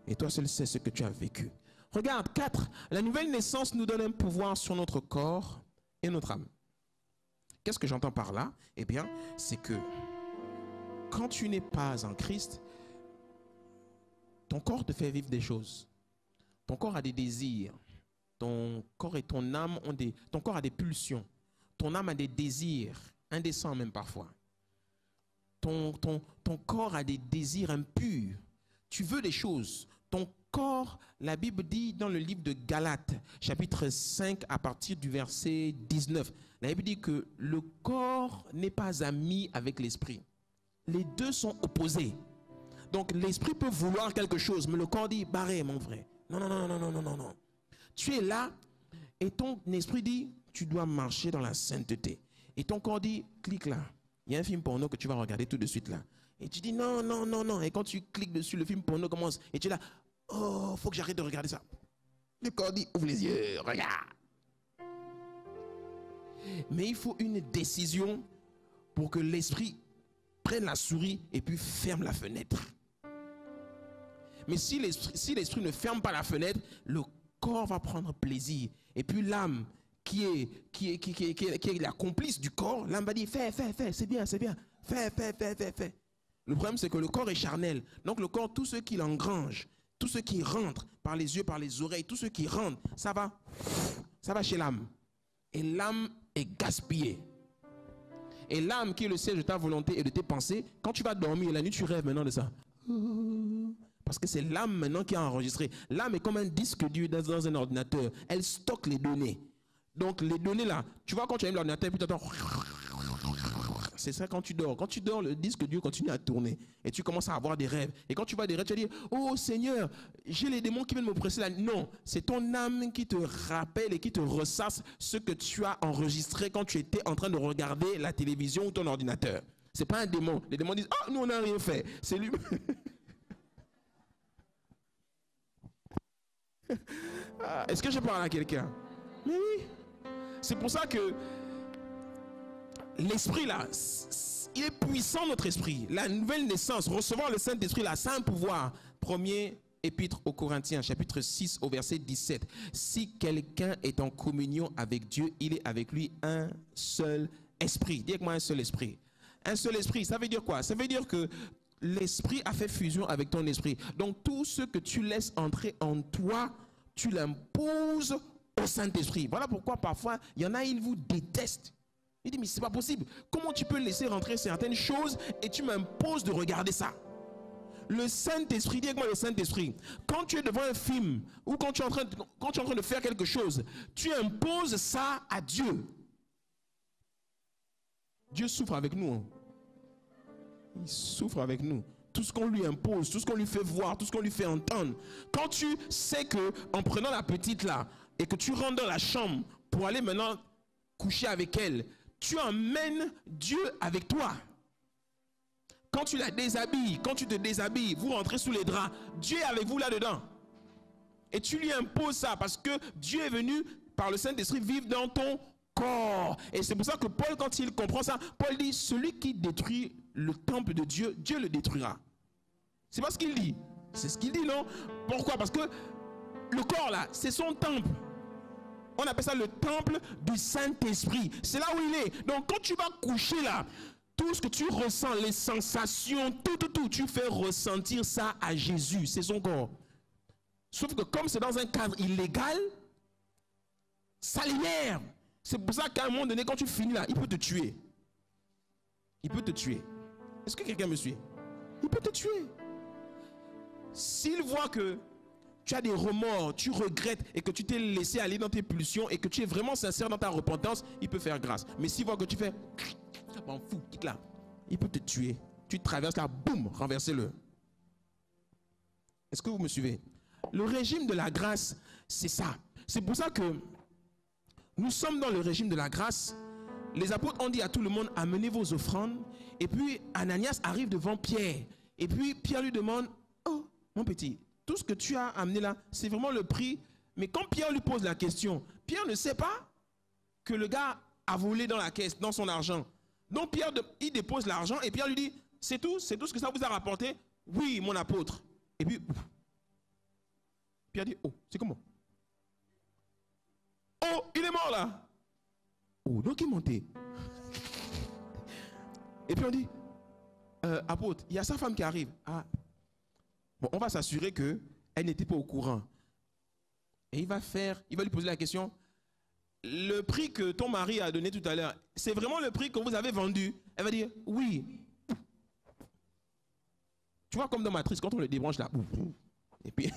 Et toi seul sais ce que tu as vécu. Regarde, 4. La nouvelle naissance nous donne un pouvoir sur notre corps et notre âme. Qu'est-ce que j'entends par là? Eh bien, c'est que quand tu n'es pas en Christ, ton corps te fait vivre des choses. Ton corps a des désirs. Ton corps et ton âme ont ton corps a des pulsions. Ton âme a des désirs, indécents même parfois. Ton corps a des désirs impurs. Tu veux des choses. Ton corps, la Bible dit dans le livre de Galates, chapitre 5, à partir du verset 19, la Bible dit que le corps n'est pas ami avec l'esprit. Les deux sont opposés. Donc l'esprit peut vouloir quelque chose, mais le corps dit, barré mon frère. Non. Tu es là et ton esprit dit, tu dois marcher dans la sainteté. Et ton corps dit, clique là. Il y a un film porno que tu vas regarder tout de suite là. Et tu dis non. Et quand tu cliques dessus, le film porno commence. Et tu es là, oh, faut que j'arrête de regarder ça. Le corps dit, ouvre les yeux, regarde. Mais il faut une décision pour que l'esprit prenne la souris et puis ferme la fenêtre. Mais si l'esprit ne ferme pas la fenêtre, le corps va prendre plaisir. Et puis l'âme qui est la complice du corps, l'âme va dire, fais, c'est bien. Fais. Le problème, c'est que le corps est charnel. Donc le corps, tout ce qu'il engrange, tout ce qui rentre par les yeux, par les oreilles, tout ce qui rentre, ça va chez l'âme. Et l'âme est gaspillée. Et l'âme qui est le siège de ta volonté et de tes pensées, quand tu vas dormir la nuit, tu rêves maintenant de ça. Parce que c'est l'âme maintenant qui a enregistré. L'âme est comme un disque dur dans un ordinateur. Elle stocke les données. Donc les données là, tu vois quand tu allumes l'ordinateur, puis tu entends... C'est ça quand tu dors. Quand tu dors, le disque dur continue à tourner. Et tu commences à avoir des rêves. Et quand tu vois des rêves, tu vas dire, oh Seigneur, j'ai les démons qui viennent me presser là. Non, c'est ton âme qui te rappelle et qui te ressasse ce que tu as enregistré quand tu étais en train de regarder la télévision ou ton ordinateur. C'est pas un démon. Les démons disent, oh, nous on n'a rien fait. C'est lui. Est-ce que je parle à quelqu'un? Mais oui. C'est pour ça que l'esprit là, il est puissant notre esprit. La nouvelle naissance, recevoir le Saint-Esprit là, ça a un pouvoir. Premier épître aux Corinthiens, chapitre 6 au verset 17. Si quelqu'un est en communion avec Dieu, il est avec lui un seul esprit. Dis avec moi un seul esprit. Un seul esprit, ça veut dire quoi? Ça veut dire que l'esprit a fait fusion avec ton esprit. Donc tout ce que tu laisses entrer en toi, tu l'imposes au Saint-Esprit. Voilà pourquoi parfois, il y en a, ils vous détestent. Il dit, mais c'est pas possible. Comment tu peux laisser rentrer certaines choses et tu m'imposes de regarder ça? Le Saint-Esprit, dis avec moi le Saint-Esprit. Quand tu es devant un film ou quand tu es en train de faire quelque chose, tu imposes ça à Dieu. Dieu souffre avec nous. Il souffre avec nous. Tout ce qu'on lui impose, tout ce qu'on lui fait voir, tout ce qu'on lui fait entendre. Quand tu sais que en prenant la petite là et que tu rentres dans la chambre pour aller maintenant coucher avec elle, tu emmènes Dieu avec toi. Quand tu la déshabilles, quand tu te déshabilles, vous rentrez sous les draps, Dieu est avec vous là-dedans. Et tu lui imposes ça parce que Dieu est venu par le Saint-Esprit vivre dans ton corps. Et c'est pour ça que Paul, quand il comprend ça, Paul dit, celui qui détruit le temple de Dieu, Dieu le détruira. C'est pas ce qu'il dit. C'est ce qu'il dit, non? Pourquoi? Parce que le corps là, c'est son temple. On appelle ça le temple du Saint-Esprit. C'est là où il est. Donc quand tu vas coucher là, Tout ce que tu ressens, les sensations, tout, tu fais ressentir ça à Jésus. C'est son corps. Sauf que comme c'est dans un cadre illégal, ça l'énerve. C'est pour ça qu'à un moment donné, quand tu finis là, il peut te tuer. Il peut te tuer. Est-ce que quelqu'un me suit? Il peut te tuer. S'il voit que tu as des remords, tu regrettes et que tu t'es laissé aller dans tes pulsions et que tu es vraiment sincère dans ta repentance, il peut faire grâce. Mais s'il voit que tu fais, ça m'en fout, quitte là, il peut te tuer. Tu traverses là, boum, renversez-le. Est-ce que vous me suivez? Le régime de la grâce, c'est ça. C'est pour ça que nous sommes dans le régime de la grâce. Les apôtres ont dit à tout le monde, amenez vos offrandes. Et puis Ananias arrive devant Pierre. Et puis Pierre lui demande, oh mon petit, tout ce que tu as amené là, c'est vraiment le prix. Mais quand Pierre lui pose la question, Pierre ne sait pas que le gars a volé dans la caisse, dans son argent. Donc Pierre, il dépose l'argent et Pierre lui dit, c'est tout ce que ça vous a rapporté? Oui, mon apôtre. Et puis, Pierre dit, oh, c'est comment? Oh, il est mort là. Oh, donc il est monté. Et puis on dit, apôtre, il y a sa femme qui arrive. Ah, bon, on va s'assurer qu'elle n'était pas au courant. Et il va lui poser la question, le prix que ton mari a donné tout à l'heure, c'est vraiment le prix que vous avez vendu? Elle va dire, oui. Tu vois comme dans Matrice, quand on le débranche là, et puis...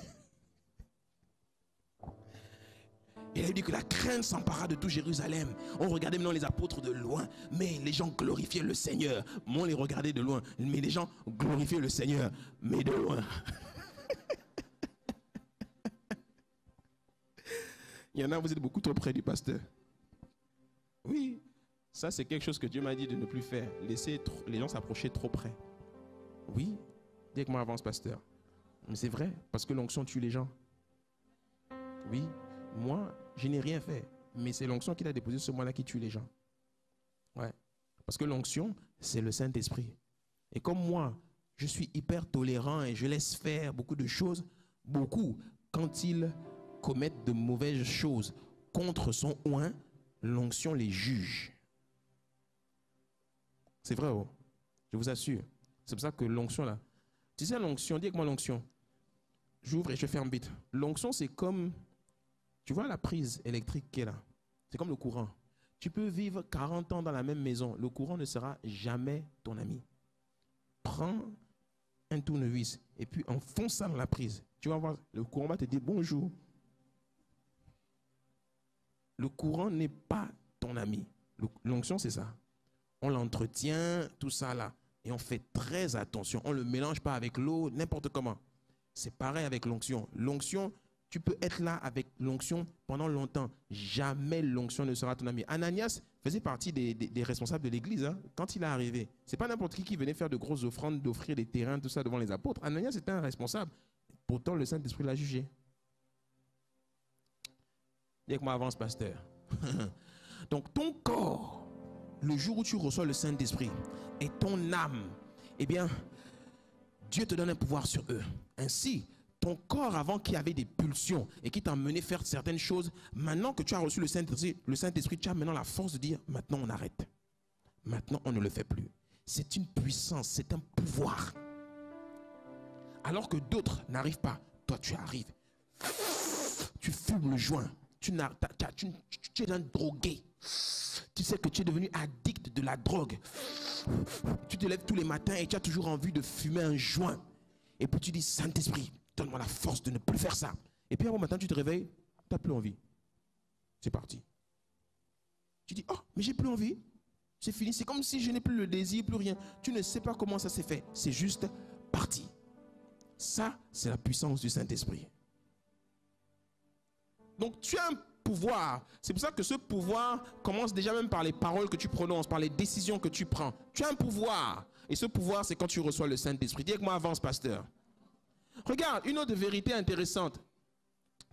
Et il a dit que la crainte s'empara de tout Jérusalem. On regardait maintenant les apôtres de loin, mais les gens glorifiaient le Seigneur. Moi, on les regardait de loin, mais les gens glorifiaient le Seigneur, mais de loin. Il y en a, vous êtes beaucoup trop près du pasteur. Oui, ça c'est quelque chose que Dieu m'a dit de ne plus faire. Laisser les gens s'approcher trop près. Oui, dis que moi avance, pasteur. Mais c'est vrai, parce que l'onction tue les gens. Oui. Moi, je n'ai rien fait. Mais c'est l'onction qu'il a déposée ce mois-là qui tue les gens. Ouais. Parce que l'onction, c'est le Saint-Esprit. Et comme moi, je suis hyper tolérant et je laisse faire beaucoup de choses, beaucoup, quand ils commettent de mauvaises choses contre son oint, l'onction les juge. C'est vrai, oh. Je vous assure. C'est pour ça que l'onction là, tu sais l'onction, dis avec moi l'onction. J'ouvre et je ferme vite. L'onction, c'est comme... Tu vois la prise électrique qui est là? C'est comme le courant. Tu peux vivre 40 ans dans la même maison. Le courant ne sera jamais ton ami. Prends un tournevis et puis enfonce ça dans la prise. Tu vas voir, le courant va te dire bonjour. Le courant n'est pas ton ami. L'onction, c'est ça. On l'entretient, tout ça là. Et on fait très attention. On ne le mélange pas avec l'eau, n'importe comment. C'est pareil avec l'onction. L'onction... Tu peux être là avec l'onction pendant longtemps. Jamais l'onction ne sera ton ami. Ananias faisait partie des responsables de l'église. Hein, quand il est arrivé, ce n'est pas n'importe qui venait faire de grosses offrandes, d'offrir des terrains, tout ça devant les apôtres. Ananias était un responsable. Pourtant, le Saint-Esprit l'a jugé. Dis que moi avance, pasteur. Donc, ton corps, le jour où tu reçois le Saint-Esprit, et ton âme, eh bien, Dieu te donne un pouvoir sur eux. Ainsi, ton corps avant qui avait des pulsions et qui t'emmenait faire certaines choses, maintenant que tu as reçu le Saint-Esprit, tu as maintenant la force de dire, maintenant on arrête. Maintenant on ne le fait plus. C'est une puissance, c'est un pouvoir. Alors que d'autres n'arrivent pas, toi tu arrives. Tu fumes le joint, tu es un drogué. Tu sais que tu es devenu addict de la drogue. Tu te lèves tous les matins et tu as toujours envie de fumer un joint. Et puis tu dis, Saint-Esprit, donne-moi la force de ne plus faire ça. Et puis un bon matin, tu te réveilles, tu n'as plus envie. C'est parti. Tu dis, oh, mais j'ai plus envie. C'est fini. C'est comme si je n'ai plus le désir, plus rien. Tu ne sais pas comment ça s'est fait. C'est juste parti. Ça, c'est la puissance du Saint-Esprit. Donc tu as un pouvoir. C'est pour ça que ce pouvoir commence déjà même par les paroles que tu prononces, par les décisions que tu prends. Tu as un pouvoir. Et ce pouvoir, c'est quand tu reçois le Saint-Esprit. Dis avec moi, avance, pasteur. Regarde, une autre vérité intéressante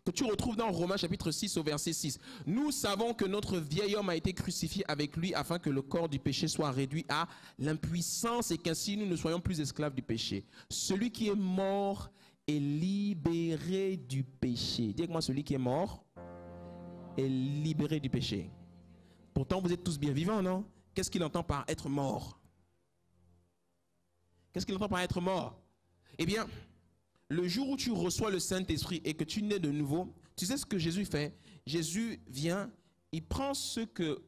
que tu retrouves dans Romains chapitre 6 au verset 6. Nous savons que notre vieil homme a été crucifié avec lui afin que le corps du péché soit réduit à l'impuissance et qu'ainsi nous ne soyons plus esclaves du péché. Celui qui est mort est libéré du péché. Dis avec moi, celui qui est mort est libéré du péché. Pourtant, vous êtes tous bien vivants, non? Qu'est-ce qu'il entend par être mort? Qu'est-ce qu'il entend par être mort? Eh bien, le jour où tu reçois le Saint-Esprit et que tu nais de nouveau, tu sais ce que Jésus fait? Jésus vient, il prend ce que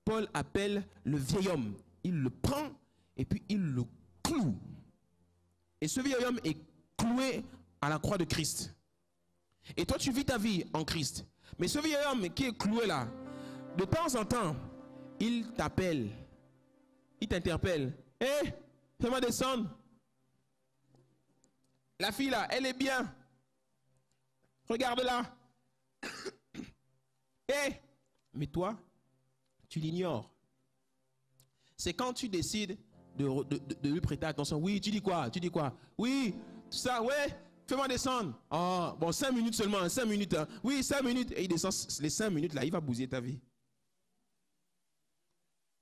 Paul appelle le vieil homme. Il le prend et puis il le cloue. Et ce vieil homme est cloué à la croix de Christ. Et toi, tu vis ta vie en Christ. Mais ce vieil homme qui est cloué là, de temps en temps, il t'appelle, il t'interpelle. Hé, fais-moi descendre. La fille là, elle est bien. Regarde-la. Hé, mais toi, tu l'ignores. C'est quand tu décides de lui prêter attention. Oui, tu dis quoi? Tu dis quoi? Oui, tout ça, ouais, fais-moi descendre. Oh, bon, 5 minutes seulement, 5 minutes. Hein. Oui, 5 minutes. Et il descend les 5 minutes là, il va bousiller ta vie.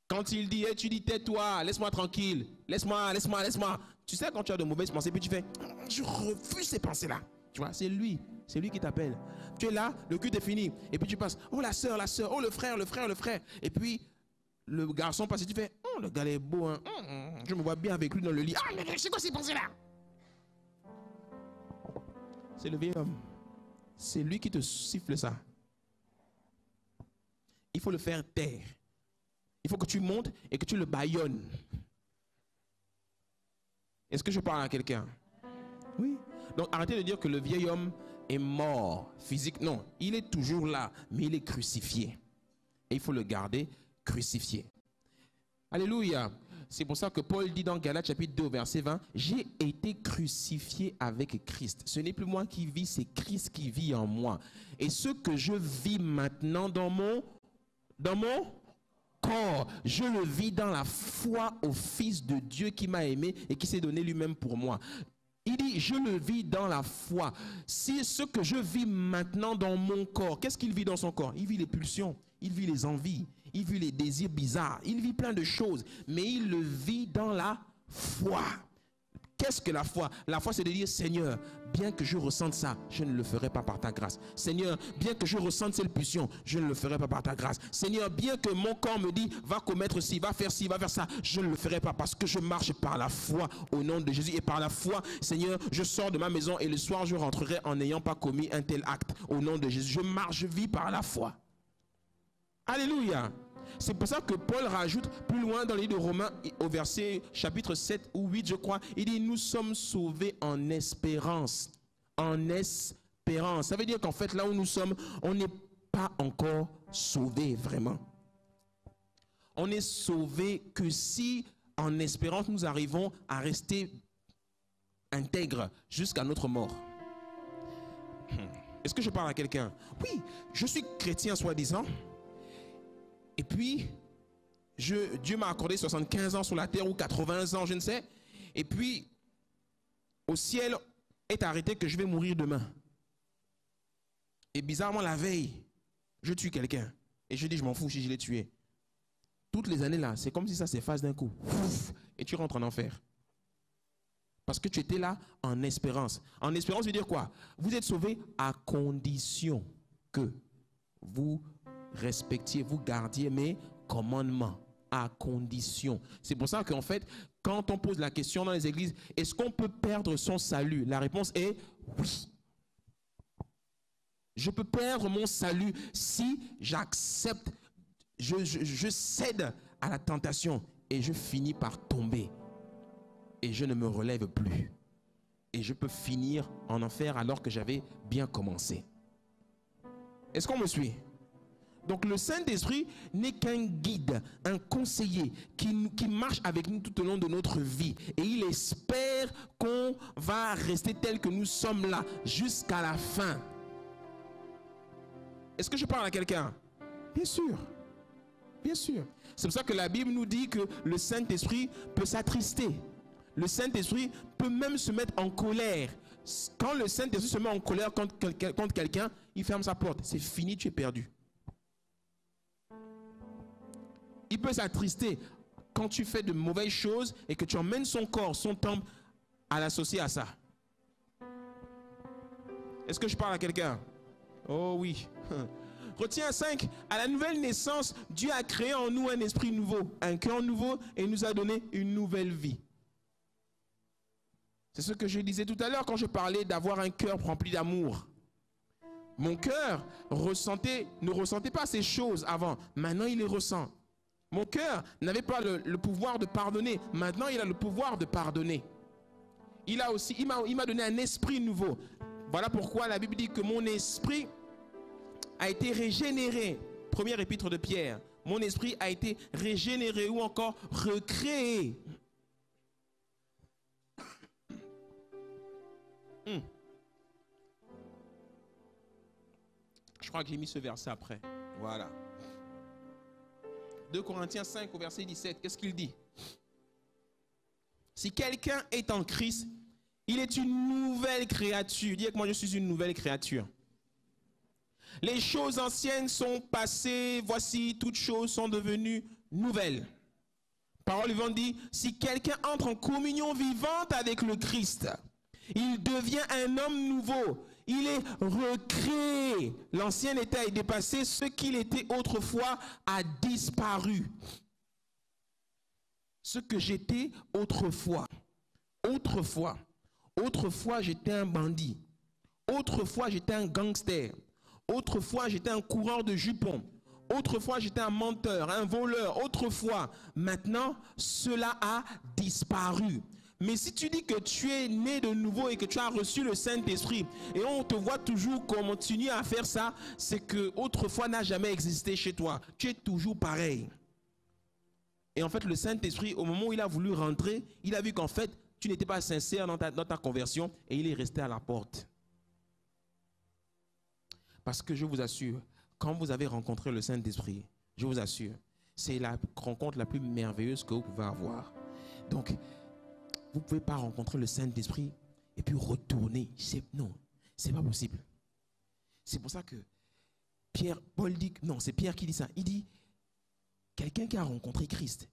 Quand il dit, hey, tu dis tais-toi, laisse-moi tranquille, laisse-moi. Tu sais, quand tu as de mauvaises pensées, puis tu fais, je refuse ces pensées-là. Tu vois, c'est lui qui t'appelle. Tu es là, le culte est fini. Et puis tu passes, oh la soeur, oh le frère. Et puis le garçon passe et tu fais, oh le gars est beau, hein. Je me vois bien avec lui dans le lit. Ah, mais c'est quoi ces pensées-là? C'est le vieil homme. C'est lui qui te siffle ça. Il faut le faire taire. Il faut que tu montes et que tu le bâillonnes. Est-ce que je parle à quelqu'un? Oui. Donc arrêtez de dire que le vieil homme est mort physique. Non, il est toujours là, mais il est crucifié. Et il faut le garder crucifié. Alléluia. C'est pour ça que Paul dit dans Galates chapitre 2, verset 20, « J'ai été crucifié avec Christ. Ce n'est plus moi qui vis, c'est Christ qui vit en moi. Et ce que je vis maintenant dans mon corps, je le vis dans la foi au Fils de Dieu qui m'a aimé et qui s'est donné lui-même pour moi. » Il dit, je le vis dans la foi. Si ce que je vis maintenant dans mon corps, qu'est-ce qu'il vit dans son corps? Il vit les pulsions, il vit les envies, il vit les désirs bizarres, il vit plein de choses, mais il le vit dans la foi. Qu'est-ce que la foi? La foi, c'est de dire, Seigneur, bien que je ressente ça, je ne le ferai pas par ta grâce. Seigneur, bien que je ressente cette pulsion, je ne le ferai pas par ta grâce. Seigneur, bien que mon corps me dit, va commettre ci, va faire ça, je ne le ferai pas parce que je marche par la foi au nom de Jésus. Et par la foi, Seigneur, je sors de ma maison et le soir, je rentrerai en n'ayant pas commis un tel acte au nom de Jésus. Je marche, je vis par la foi. Alléluia. C'est pour ça que Paul rajoute plus loin dans le livre de Romains, au verset chapitre 7 ou 8, je crois, il dit, nous sommes sauvés en espérance. En espérance. Ça veut dire qu'en fait, là où nous sommes, on n'est pas encore sauvés vraiment. On n'est sauvés que si, en espérance, nous arrivons à rester intègres jusqu'à notre mort. Est-ce que je parle à quelqu'un? Oui, je suis chrétien soi-disant. Et puis, Dieu m'a accordé 75 ans sur la terre ou 80 ans, je ne sais. Et puis, au ciel est arrêté que je vais mourir demain. Et bizarrement, la veille, je tue quelqu'un. Et je dis, je m'en fous si je l'ai tué. Toutes les années là, c'est comme si ça s'efface d'un coup. Et tu rentres en enfer. Parce que tu étais là en espérance. En espérance veut dire quoi? Vous êtes sauvés à condition que vous respectiez, vous gardiez mes commandements, à condition. C'est pour ça qu'en fait, quand on pose la question dans les églises, est-ce qu'on peut perdre son salut? La réponse est oui. Je peux perdre mon salut si j'accepte, je cède à la tentation et je finis par tomber et je ne me relève plus. Et je peux finir en enfer alors que j'avais bien commencé. Est-ce qu'on me suit? Donc le Saint-Esprit n'est qu'un guide, un conseiller qui marche avec nous tout au long de notre vie. Et il espère qu'on va rester tel que nous sommes là jusqu'à la fin. Est-ce que je parle à quelqu'un? Bien sûr. Bien sûr. C'est pour ça que la Bible nous dit que le Saint-Esprit peut s'attrister. Le Saint-Esprit peut même se mettre en colère. Quand le Saint-Esprit se met en colère contre quelqu'un, il ferme sa porte. C'est fini, tu es perdu. Il peut s'attrister quand tu fais de mauvaises choses et que tu emmènes son corps, son temple, à l'associer à ça. Est-ce que je parle à quelqu'un? Oh oui. Retiens 5. À la nouvelle naissance, Dieu a créé en nous un esprit nouveau, un cœur nouveau et nous a donné une nouvelle vie. C'est ce que je disais tout à l'heure quand je parlais d'avoir un cœur rempli d'amour. Mon cœur ne ressentait pas ces choses avant. Maintenant, il les ressent. Mon cœur n'avait pas le pouvoir de pardonner. Maintenant, il a le pouvoir de pardonner. Il m'a donné un esprit nouveau. Voilà pourquoi la Bible dit que mon esprit a été régénéré. Première épître de Pierre. Mon esprit a été régénéré ou encore recréé. Je crois que j'ai mis ce verset après. Voilà. 2 Corinthiens 5 au verset 17. Qu'est-ce qu'il dit? Si quelqu'un est en Christ, il est une nouvelle créature. Dis avec moi, je suis une nouvelle créature. Les choses anciennes sont passées, voici, toutes choses sont devenues nouvelles. Parole vivante dit, si quelqu'un entre en communion vivante avec le Christ, il devient un homme nouveau. Il est recréé. L'ancien état est dépassé. Ce qu'il était autrefois a disparu. Ce que j'étais autrefois. Autrefois, j'étais un bandit. Autrefois, j'étais un gangster. Autrefois, j'étais un coureur de jupons. Autrefois, j'étais un menteur, un voleur. Autrefois, maintenant, cela a disparu. Mais si tu dis que tu es né de nouveau et que tu as reçu le Saint-Esprit et on te voit toujours continuer à faire ça, c'est que autrefois n'a jamais existé chez toi. Tu es toujours pareil. Et en fait, le Saint-Esprit, au moment où il a voulu rentrer, il a vu qu'en fait, tu n'étais pas sincère dans ta conversion et il est resté à la porte. Parce que je vous assure, quand vous avez rencontré le Saint-Esprit, je vous assure, c'est la rencontre la plus merveilleuse que vous pouvez avoir. Donc, vous ne pouvez pas rencontrer le Saint-Esprit et puis retourner. Non, ce n'est pas possible. C'est pour ça que Paul dit, non, c'est Pierre qui dit ça. Il dit, quelqu'un qui a rencontré Christ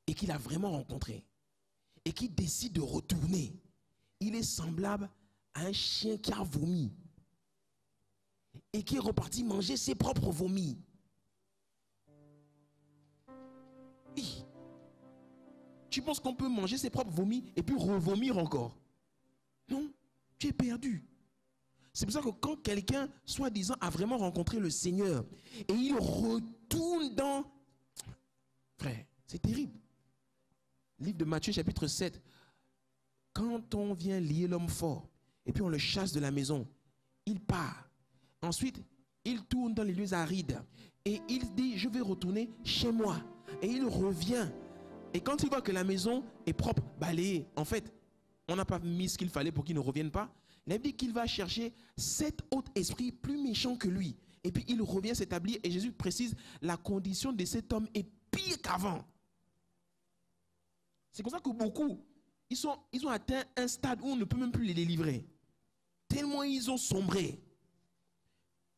et qui l'a vraiment rencontré et qui décide de retourner, il est semblable à un chien qui a vomi et qui est reparti manger ses propres vomis. Oui. Tu penses qu'on peut manger ses propres vomis et puis revomir encore? Non, tu es perdu. C'est pour ça que quand quelqu'un, soi-disant, a vraiment rencontré le Seigneur et il retourne dans... Frère, c'est terrible. Livre de Matthieu, chapitre 7. Quand on vient lier l'homme fort et puis on le chasse de la maison, il part. Ensuite, il tourne dans les lieux arides et il dit, je vais retourner chez moi. Et il revient. Et quand il voit que la maison est propre, balayée, en fait, on n'a pas mis ce qu'il fallait pour qu'il ne revienne pas. Il a dit qu'il va chercher 7 autres esprits plus méchants que lui. Et puis il revient s'établir et Jésus précise, la condition de cet homme est pire qu'avant. C'est pour ça que beaucoup, ils ont atteint un stade où on ne peut même plus les délivrer. Tellement ils ont sombré.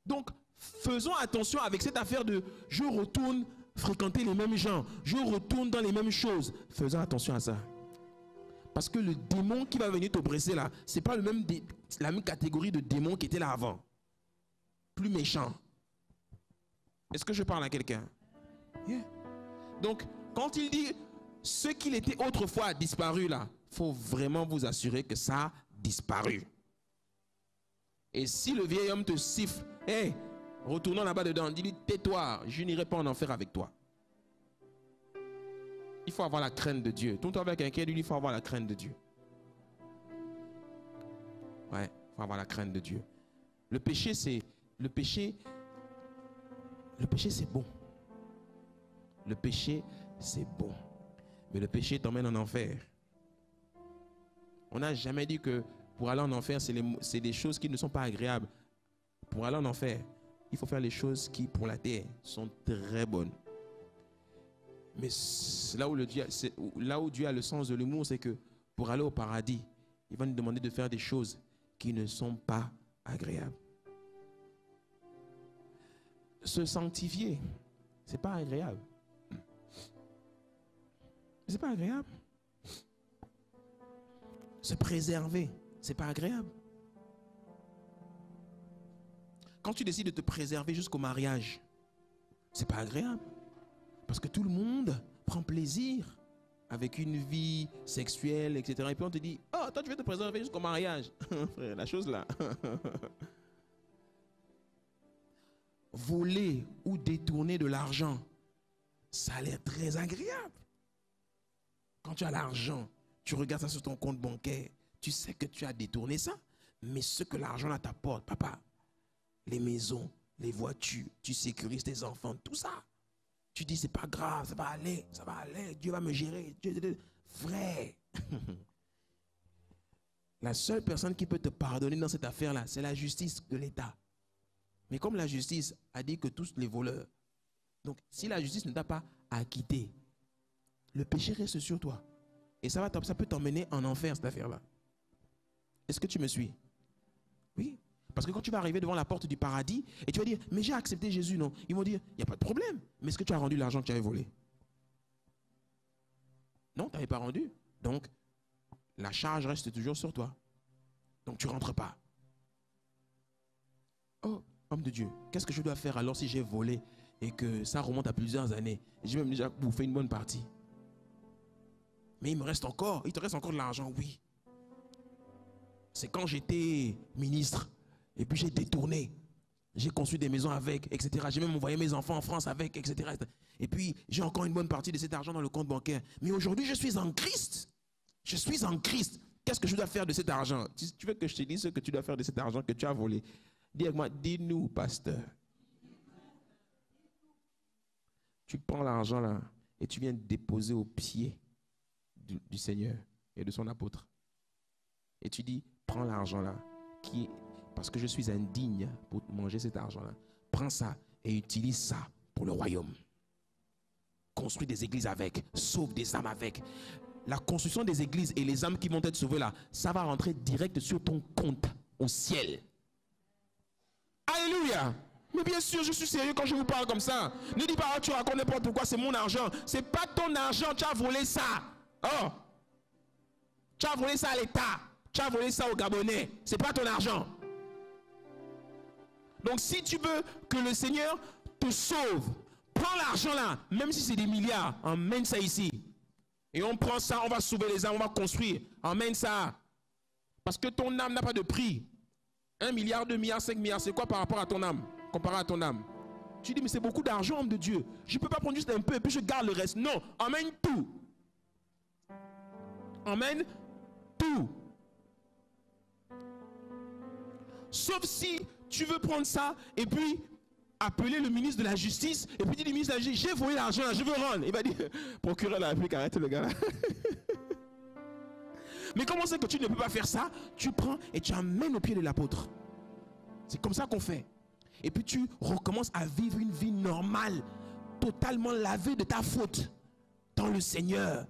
Donc, faisons attention avec cette affaire de « je retourne fréquenter les mêmes gens, je retourne dans les mêmes choses ». Faisons attention à ça. Parce que le démon qui va venir t'oppresser là, ce n'est pas la même catégorie de démon qui était là avant. Plus méchant. Est-ce que je parle à quelqu'un? Yeah. Donc, quand il dit « ce qu'il était autrefois a disparu » là, il faut vraiment vous assurer que ça a disparu. Et si le vieil homme te siffle, « Hé, retournons là-bas dedans », dis-lui « tais-toi, je n'irai pas en enfer avec toi ». Il faut avoir la crainte de Dieu. Tout avec quelqu'un, il faut avoir la crainte de Dieu. Ouais, il faut avoir la crainte de Dieu. Le péché, c'est bon. Le péché, c'est bon. Mais le péché t'emmène en enfer. On n'a jamais dit que pour aller en enfer, c'est des choses qui ne sont pas agréables. Pour aller en enfer, il faut faire les choses qui, pour la terre, sont très bonnes. Mais là où Dieu a le sens de l'humour, c'est que pour aller au paradis, il va nous demander de faire des choses qui ne sont pas agréables. Se sanctifier, ce n'est pas agréable. Ce n'est pas agréable. Se préserver, ce n'est pas agréable. Quand tu décides de te préserver jusqu'au mariage, ce n'est pas agréable. Parce que tout le monde prend plaisir avec une vie sexuelle, etc. Et puis on te dit, oh, toi tu veux te préserver jusqu'au mariage. Frère, la chose là. Voler ou détourner de l'argent, ça a l'air très agréable. Quand tu as l'argent, tu regardes ça sur ton compte bancaire, tu sais que tu as détourné ça, mais ce que l'argent là t'apporte, papa, les maisons, les voitures, tu sécurises tes enfants, tout ça. Tu dis, c'est pas grave, ça va aller, Dieu va me gérer. Frère, la seule personne qui peut te pardonner dans cette affaire-là, c'est la justice de l'État. Mais comme la justice a dit que tous les voleurs, donc si la justice ne t'a pas acquitté, le péché reste sur toi. Et ça peut t'emmener en enfer, cette affaire-là. Est-ce que tu me suis? Oui. Parce que quand tu vas arriver devant la porte du paradis, et tu vas dire, mais j'ai accepté Jésus, non? Ils vont dire, il n'y a pas de problème. Mais est-ce que tu as rendu l'argent que tu avais volé? Non, tu n'avais pas rendu. Donc, la charge reste toujours sur toi. Donc, tu ne rentres pas. Oh, homme de Dieu, qu'est-ce que je dois faire alors si j'ai volé et que ça remonte à plusieurs années? J'ai même déjà bouffé une bonne partie. Mais il te reste encore de l'argent, oui. C'est quand j'étais ministre, et puis j'ai détourné. J'ai construit des maisons avec, etc. J'ai même envoyé mes enfants en France avec, etc. Et puis, j'ai encore une bonne partie de cet argent dans le compte bancaire. Mais aujourd'hui, je suis en Christ. Je suis en Christ. Qu'est-ce que je dois faire de cet argent? Tu veux que je te dise ce que tu dois faire de cet argent que tu as volé? Dis-moi, dis-nous, pasteur. Tu prends l'argent là et tu viens déposer au pied du Seigneur et de son apôtre. Et tu dis, prends l'argent là, parce que je suis indigne pour manger cet argent là. Prends ça et utilise ça pour le royaume. Construis des églises avec, sauve des âmes avec. La construction des églises et les âmes qui vont être sauvées là, ça va rentrer direct sur ton compte au ciel. Alléluia. Mais bien sûr, je suis sérieux quand je vous parle comme ça. Ne dis pas, oh, tu racontes n'importe quoi, c'est mon argent. C'est pas ton argent, tu as volé ça. Oh, tu as volé ça à l'État. Tu as volé ça aux Gabonais. C'est pas ton argent. Donc si tu veux que le Seigneur te sauve, prends l'argent là, même si c'est des milliards, emmène ça ici. Et on prend ça, on va sauver les âmes, on va construire. Emmène ça. Parce que ton âme n'a pas de prix. 1 milliard, 2 milliards, 5 milliards, c'est quoi par rapport à ton âme? Comparé à ton âme. Tu dis, mais c'est beaucoup d'argent, homme de Dieu. Je ne peux pas prendre juste un peu et puis je garde le reste. Non, emmène tout. Emmène tout. Sauf si tu veux prendre ça et puis appeler le ministre de la Justice et puis dire au ministre de la Justice, j'ai volé l'argent, je veux rendre. Il va dire, procureur de la République, arrête le gars là. Mais comment c'est que tu ne peux pas faire ça? Tu prends et tu amènes au pied de l'apôtre. C'est comme ça qu'on fait. Et puis tu recommences à vivre une vie normale, totalement lavée de ta faute dans le Seigneur.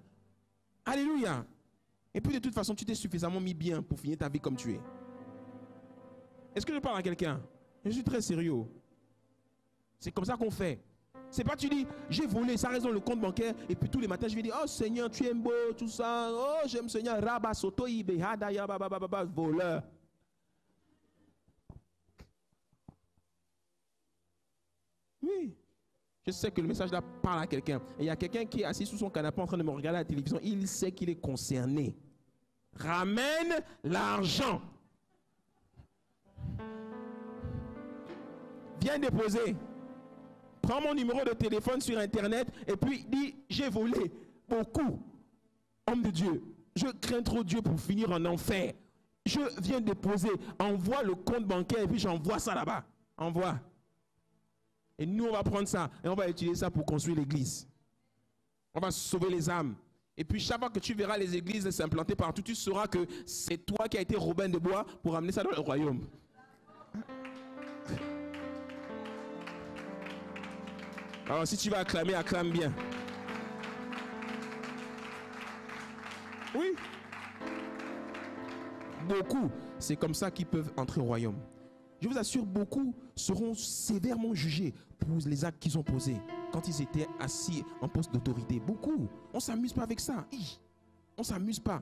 Alléluia. Et puis de toute façon, tu t'es suffisamment mis bien pour finir ta vie comme tu es. Est-ce que je parle à quelqu'un? Je suis très sérieux. C'est comme ça qu'on fait. C'est pas tu dis, j'ai volé, ça reste dans le compte bancaire, et puis tous les matins je vais dire, oh Seigneur, tu es beau, tout ça, oh j'aime Seigneur, Rabba Soto Ibe, Hadaya, Baba, voleur. Oui, je sais que le message là parle à quelqu'un. Et il y a quelqu'un qui est assis sous son canapé en train de me regarder à la télévision, il sait qu'il est concerné. Ramène l'argent. Viens déposer. Prends mon numéro de téléphone sur internet et puis dis, j'ai volé beaucoup. Homme de Dieu, je crains trop Dieu pour finir en enfer. Je viens déposer, envoie le compte bancaire et puis j'envoie ça là-bas. Envoie. Et nous, on va prendre ça et on va utiliser ça pour construire l'église. On va sauver les âmes. Et puis chaque fois que tu verras les églises s'implanter partout, tu sauras que c'est toi qui as été Robin de Bois pour amener ça dans le royaume. Alors si tu vas acclamer, acclame bien. Oui. Beaucoup, c'est comme ça qu'ils peuvent entrer au royaume. Je vous assure, beaucoup seront sévèrement jugés pour les actes qu'ils ont posés quand ils étaient assis en poste d'autorité. Beaucoup. On ne s'amuse pas avec ça. On ne s'amuse pas.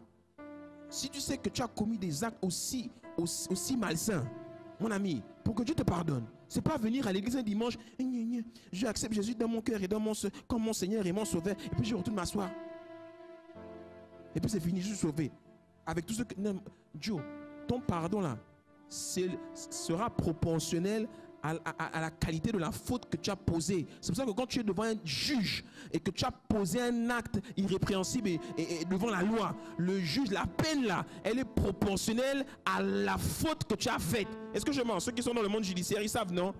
Si tu sais que tu as commis des actes aussi malsains, mon ami, pour que Dieu te pardonne, c'est pas venir à l'église un dimanche, je accepte Jésus dans mon cœur et dans comme mon Seigneur et mon Sauveur, et puis je retourne m'asseoir. et puis c'est fini, je suis sauvé. Avec tout ce que... Non, Joe, ton pardon là, sera proportionnel à la qualité de la faute que tu as posée. C'est pour ça que quand tu es devant un juge et que tu as posé un acte irrépréhensible et devant la loi, le juge, la peine là, elle est proportionnelle à la faute que tu as faite. Est-ce que je mens? Ceux qui sont dans le monde judiciaire, ils savent, non?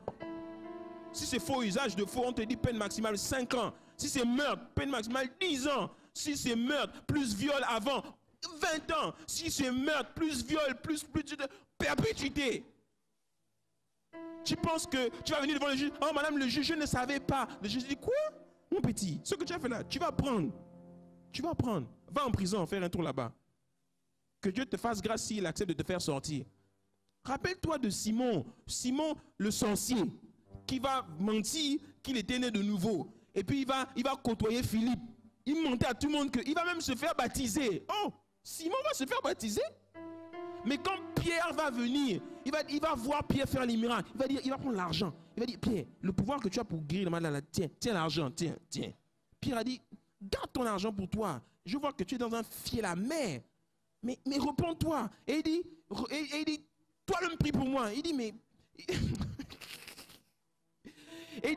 Si c'est faux usage de faux, on te dit peine maximale 5 ans. Si c'est meurtre, peine maximale 10 ans. Si c'est meurtre, plus viol avant, 20 ans. Si c'est meurtre, plus viol, plus de perpétuité. Tu penses que tu vas venir devant le juge? Oh madame le juge, je ne savais pas. Le juge dit quoi? Mon petit, ce que tu as fait là, tu vas prendre. Tu vas prendre. Va en prison, faire un tour là-bas. Que Dieu te fasse grâce s'il accepte de te faire sortir. Rappelle-toi de Simon. Simon le sorcier, qui va mentir qu'il était né de nouveau. Et puis il va côtoyer Philippe. Il mentait à tout le monde qu'il va même se faire baptiser. Oh, Simon va se faire baptiser? Mais quand Pierre va venir, il va voir Pierre faire les miracles. Il va prendre l'argent. Il va dire, Pierre, le pouvoir que tu as pour guérir le malade, tiens l'argent, tiens. Pierre a dit, garde ton argent pour toi. Je vois que tu es dans un fiel amer. Mais repens-toi. Et il dit, toi l'homme prie pour moi. Il dit, mais... il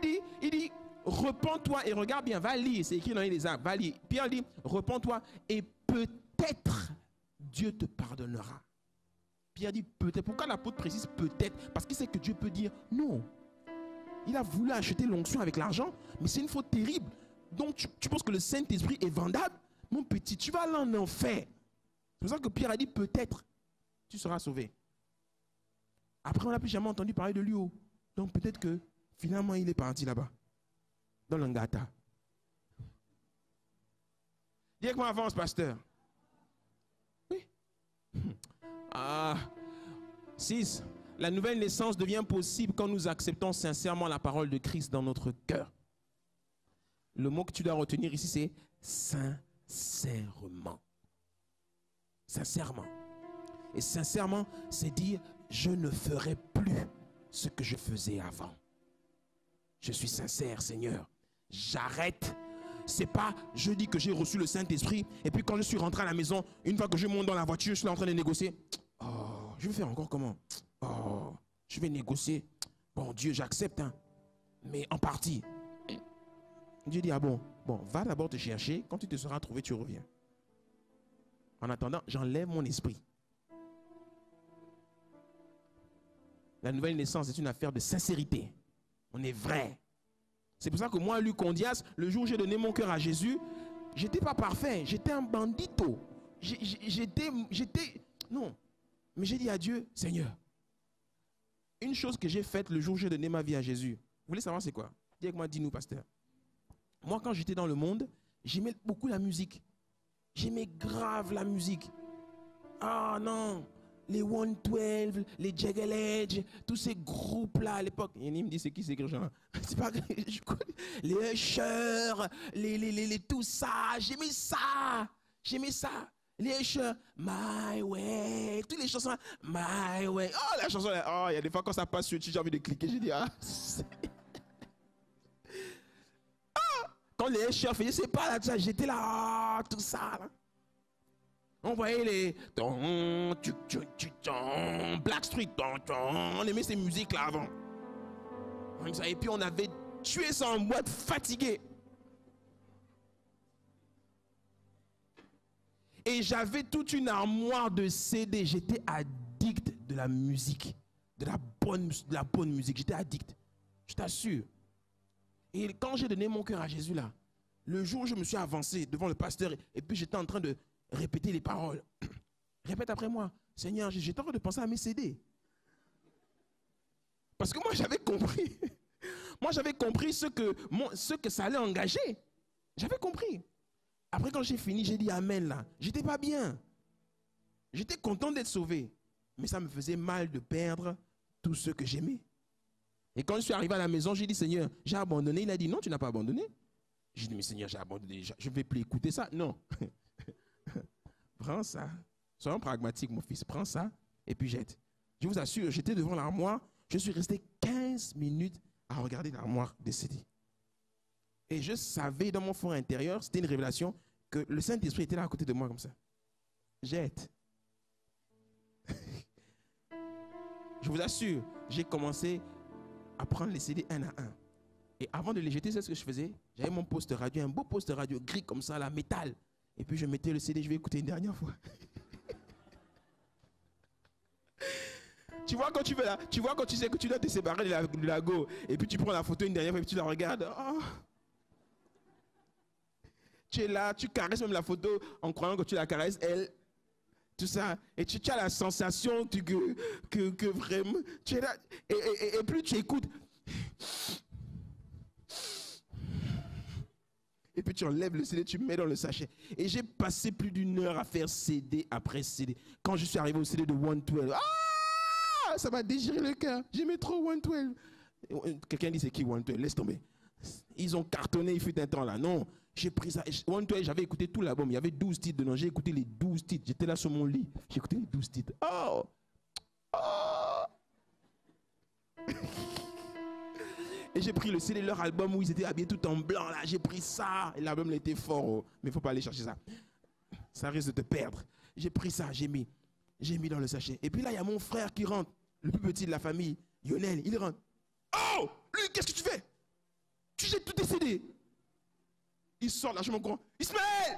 dit, repens-toi et regarde bien, va lire, c'est écrit dans les actes, va lire. Pierre dit, repens-toi et peut-être Dieu te pardonnera. Pierre dit peut-être. Pourquoi l'apôtre précise peut-être? Parce qu'il sait que Dieu peut dire non. Il a voulu acheter l'onction avec l'argent, mais c'est une faute terrible. Donc tu penses que le Saint-Esprit est vendable? Mon petit, tu vas aller en enfer. C'est pour ça que Pierre a dit peut-être tu seras sauvé. Après, on n'a plus jamais entendu parler de lui. Donc peut-être que finalement il est parti là-bas, dans l'Angata. Dis comment avance, pasteur. Oui. 6. La nouvelle naissance devient possible quand nous acceptons sincèrement la parole de Christ dans notre cœur. Le mot que tu dois retenir ici, c'est sincèrement. Sincèrement. Et sincèrement, c'est dire, je ne ferai plus ce que je faisais avant. Je suis sincère, Seigneur. J'arrête. C'est pas, je dis que j'ai reçu le Saint-Esprit, et puis quand je suis rentré à la maison, une fois que je monte dans la voiture, je suis en train de négocier. Oh, je vais faire encore comment? Oh, je vais négocier. Bon, Dieu, j'accepte, hein, mais en partie. Dieu dit, ah bon, va d'abord te chercher. Quand tu te seras trouvé, tu reviens. En attendant, j'enlève mon esprit. La nouvelle naissance est une affaire de sincérité. On est vrai. C'est pour ça que moi, Luc Ondias, le jour où j'ai donné mon cœur à Jésus, j'étais pas parfait. J'étais un bandito. Non. Mais j'ai dit à Dieu, Seigneur, une chose que j'ai faite le jour où j'ai donné ma vie à Jésus. Vous voulez savoir c'est quoi? Dis-nous, pasteur. Moi, quand j'étais dans le monde, j'aimais beaucoup la musique. J'aimais grave la musique. Ah non, les 112, les Jagged Edge, tous ces groupes-là à l'époque. Il me dit, c'est qui ces gens-là? C'est pas je connais. Les Usher, les tout ça. J'aimais ça. Les Usher, My Way. Toutes les chansons, My Way. Oh, la chanson, oh, il y a des fois quand ça passe sur YouTube, j'ai envie de cliquer. J'ai dit, quand les Usher faisaient, c'est pas là, j'étais là, tout ça, là. On voyait les Blackstreet, on aimait ces musiques là avant. Et puis on avait tué ça en boîte, fatigué. Et j'avais toute une armoire de CD. J'étais addict de la musique, de la bonne musique. J'étais addict, je t'assure. Et quand j'ai donné mon cœur à Jésus là, le jour où je me suis avancé devant le pasteur et puis j'étais en train de répéter les paroles. Répète après moi. Seigneur, j'étais en train de penser à mes CD. Parce que moi, j'avais compris. Moi, j'avais compris ce que ça allait engager. J'avais compris. Après, quand j'ai fini, j'ai dit Amen là. J'étais pas bien. J'étais content d'être sauvé. Mais ça me faisait mal de perdre tout ce que j'aimais. Et quand je suis arrivé à la maison, j'ai dit Seigneur, j'ai abandonné. Il a dit non, tu n'as pas abandonné. J'ai dit mais Seigneur, j'ai abandonné. Je ne vais plus écouter ça. Non. Prends ça. Soyons pragmatiques, mon fils. Prends ça et puis jette. Je vous assure, j'étais devant l'armoire. Je suis resté 15 minutes à regarder l'armoire des CD. Et je savais dans mon fond intérieur, c'était une révélation, que le Saint-Esprit était là à côté de moi comme ça. jette. Je vous assure, j'ai commencé à prendre les CD un à un. Et avant de les jeter, c'est ce que je faisais. J'avais mon poste radio, un beau poste radio gris comme ça, la métal. Et puis je mettais le CD, je vais écouter une dernière fois. Tu vois quand tu veux là, tu vois quand tu sais que tu dois te séparer de la go, et puis tu prends la photo une dernière fois et puis tu la regardes. Oh. Tu es là, tu caresses même la photo en croyant que tu la caresses elle. Tout ça. Et tu as la sensation que vraiment, tu es là. Et plus tu écoutes. Et puis tu enlèves le CD, tu mets dans le sachet. Et j'ai passé plus d'1 heure à faire CD après CD. Quand je suis arrivé au CD de 112, ça m'a déchiré le cœur. J'aimais trop 112. Quelqu'un dit c'est qui 112? Laisse tomber. Ils ont cartonné, il fut un temps là. Non, j'ai pris ça. 112, j'avais écouté tout l'album. Il y avait 12 titres dedans. J'ai écouté les 12 titres. J'étais là sur mon lit. J'ai écouté les 12 titres. Oh! Oh! Et j'ai pris le CD, leur album où ils étaient habillés tout en blanc là. J'ai pris ça. Et l'album était fort. Oh. Mais il ne faut pas aller chercher ça. Ça risque de te perdre. J'ai pris ça, j'ai mis dans le sachet. Et puis là, il y a mon frère qui rentre. Le plus petit de la famille, Lionel, il rentre. Oh! Lui, qu'est-ce que tu fais? Tu jettes tous tes CD. Il sort là, je m'en crois. Ismaël!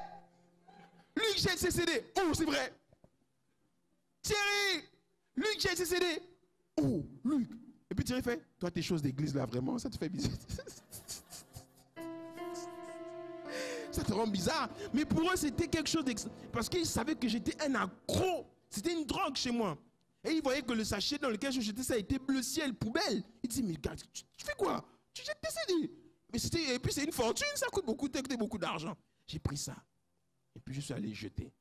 Lui, jette ses CD. Oh, c'est vrai. Thierry! Lui, jette ses CD. Oh, Luc. Et puis Thierry fait, toi, tes choses d'église là, vraiment, ça te fait bizarre. Ça te rend bizarre. Mais pour eux, c'était quelque chose parce qu'ils savaient que j'étais un accro. C'était une drogue chez moi. Et ils voyaient que le sachet dans lequel je jetais ça était bleu ciel, poubelle. Ils disaient, mais gars, tu fais quoi? Tu jettes tes CD. Et puis c'est une fortune, ça coûte beaucoup d'argent. J'ai pris ça. Et puis je suis allé jeter.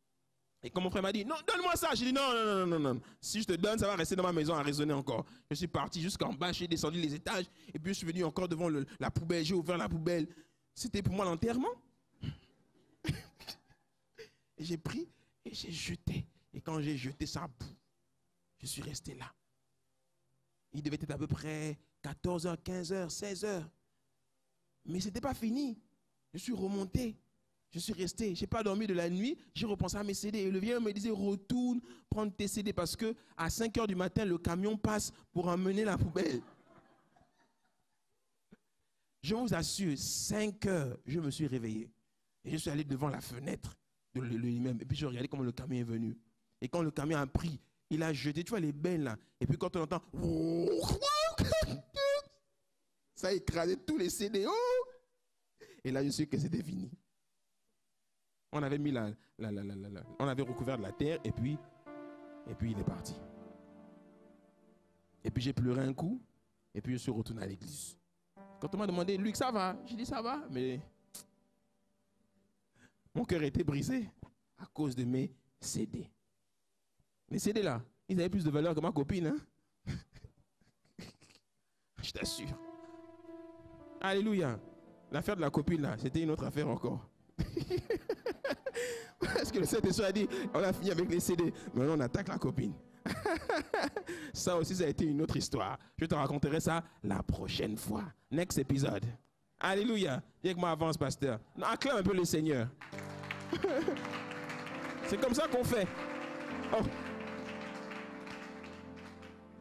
Et quand mon frère m'a dit, non, donne-moi ça. J'ai dit, non. Si je te donne, ça va rester dans ma maison à résonner encore. Je suis parti jusqu'en bas, j'ai descendu les étages. Et puis je suis venu encore devant la poubelle. J'ai ouvert la poubelle. C'était pour moi l'enterrement. Et j'ai pris et j'ai jeté. Et quand j'ai jeté ça, je suis resté là. Il devait être à peu près 14h, 15h, 16h. Mais ce n'était pas fini. Je suis remonté. Je suis resté. Je n'ai pas dormi de la nuit. J'ai repensé à mes CD. Et le vieux me disait, retourne prendre tes CD parce qu'à 5h du matin, le camion passe pour emmener la poubelle. Je vous assure, 5h, je me suis réveillé. Et je suis allé devant la fenêtre de l'immeuble. Et puis je regardais comment le camion est venu. Et quand le camion a pris, il a jeté, tu vois, les bennes là. Et puis quand on entend, ça a écrasé tous les CD. Et là, je sais que c'était fini. On avait mis on avait recouvert de la terre et puis il est parti. Et puis j'ai pleuré un coup et puis je suis retourné à l'église. Quand on m'a demandé, Luc, ça va? J'ai dit, ça va, mais mon cœur était brisé à cause de mes CD. Les CD là, ils avaient plus de valeur que ma copine. Hein? Je t'assure. Alléluia. L'affaire de la copine là, c'était une autre affaire encore. Parce que le Saint-Esprit a dit, on a fini avec les CD, maintenant on attaque la copine. Ça aussi, ça a été une autre histoire. Je te raconterai ça la prochaine fois. Next épisode. Alléluia. Viens que moi avance, pasteur. Non, acclame un peu le Seigneur. C'est comme ça qu'on fait. Oh.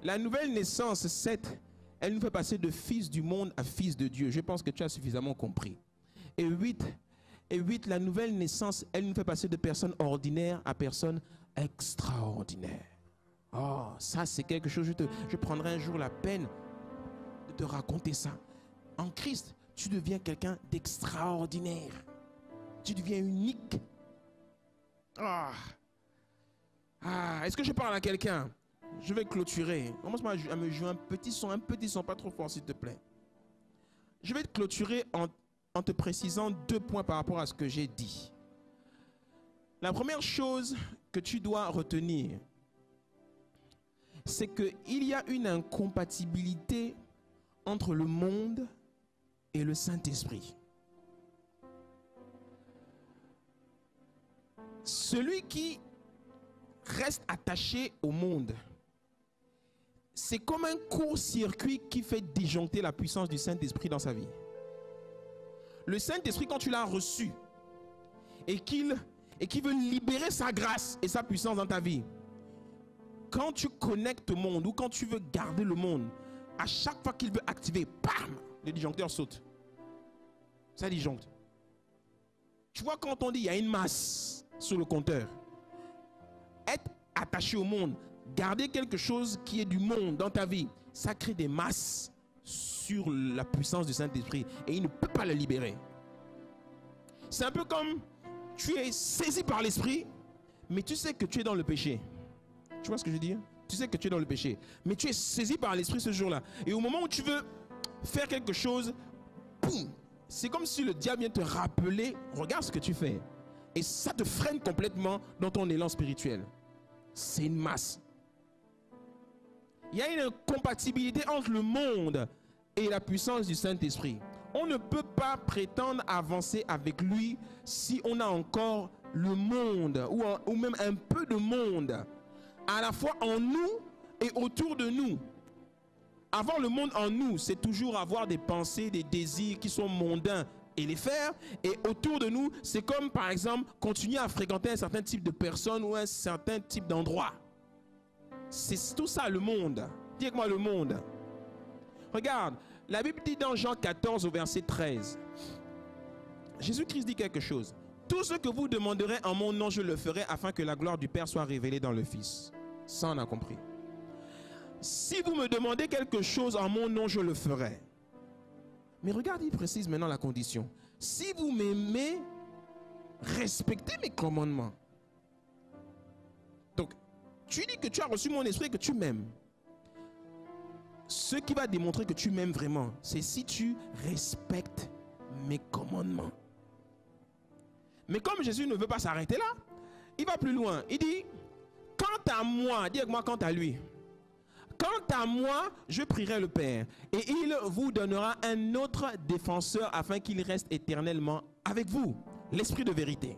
La nouvelle naissance, 7, elle nous fait passer de fils du monde à fils de Dieu. Je pense que tu as suffisamment compris. Et 8, la nouvelle naissance, elle nous fait passer de personnes ordinaires à personnes extraordinaires. Oh, ça c'est quelque chose, je prendrai un jour la peine de te raconter ça. En Christ, tu deviens quelqu'un d'extraordinaire. Tu deviens unique. Est-ce que je parle à quelqu'un? Je vais clôturer. Commence à me jouer un petit son, pas trop fort s'il te plaît. Je vais te clôturer en te précisant 2 points par rapport à ce que j'ai dit. La première chose que tu dois retenir, c'est qu'il y a une incompatibilité entre le monde et le Saint-Esprit. Celui qui reste attaché au monde, c'est comme un court-circuit qui fait disjoncter la puissance du Saint-Esprit dans sa vie. Le Saint-Esprit, quand tu l'as reçu et et qui veut libérer sa grâce et sa puissance dans ta vie. Quand tu connectes au monde ou quand tu veux garder le monde, à chaque fois qu'il veut activer, bam, le disjoncteur saute. Ça disjoncte. Tu vois, quand on dit il y a une masse sur le compteur, être attaché au monde, garder quelque chose qui est du monde dans ta vie, ça crée des masses sur la puissance du Saint-Esprit et il ne peut pas le libérer. C'est un peu comme tu es saisi par l'Esprit, mais tu sais que tu es dans le péché. Tu vois ce que je veux dire? Tu sais que tu es dans le péché, mais tu es saisi par l'Esprit ce jour-là. Et au moment où tu veux faire quelque chose, boum, c'est comme si le diable vient te rappeler, regarde ce que tu fais. Et ça te freine complètement dans ton élan spirituel. C'est une masse. Il y a une incompatibilité entre le monde et la puissance du Saint-Esprit. On ne peut pas prétendre avancer avec lui si on a encore le monde ou même un peu de monde à la fois en nous et autour de nous. Avoir le monde en nous, c'est toujours avoir des pensées, des désirs qui sont mondains et les faire. Et autour de nous, c'est comme par exemple continuer à fréquenter un certain type de personnes ou un certain type d'endroit. C'est tout ça le monde. Dis-moi le monde. Regarde, la Bible dit dans Jean 14 au verset 13. Jésus-Christ dit quelque chose. Tout ce que vous demanderez en mon nom, je le ferai afin que la gloire du Père soit révélée dans le Fils. Ça, on a compris. Si vous me demandez quelque chose en mon nom, je le ferai. Mais regarde, il précise maintenant la condition. Si vous m'aimez, respectez mes commandements. Donc, tu dis que tu as reçu mon esprit et que tu m'aimes. Ce qui va démontrer que tu m'aimes vraiment, c'est si tu respectes mes commandements. Mais comme Jésus ne veut pas s'arrêter là, il va plus loin. Il dit, quant à moi, dis avec moi quant à lui. Quant à moi, je prierai le Père et il vous donnera un autre défenseur afin qu'il reste éternellement avec vous, l'Esprit de vérité,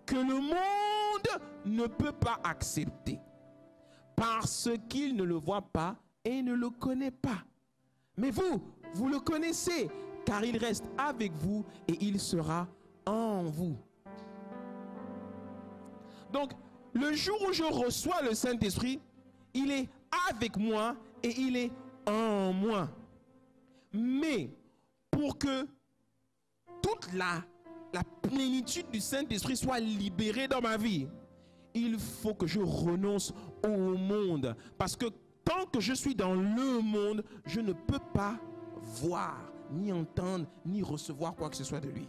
que le monde ne peut pas accepter parce qu'il ne le voit pas et ne le connaît pas. Mais vous, vous le connaissez car il reste avec vous et il sera en vous. Donc, le jour où je reçois le Saint-Esprit, il est avec moi et il est en moi. Mais pour que toute la plénitude du Saint-Esprit soit libérée dans ma vie, il faut que je renonce au monde. Parce que tant que je suis dans le monde, je ne peux pas voir, ni entendre, ni recevoir quoi que ce soit de lui.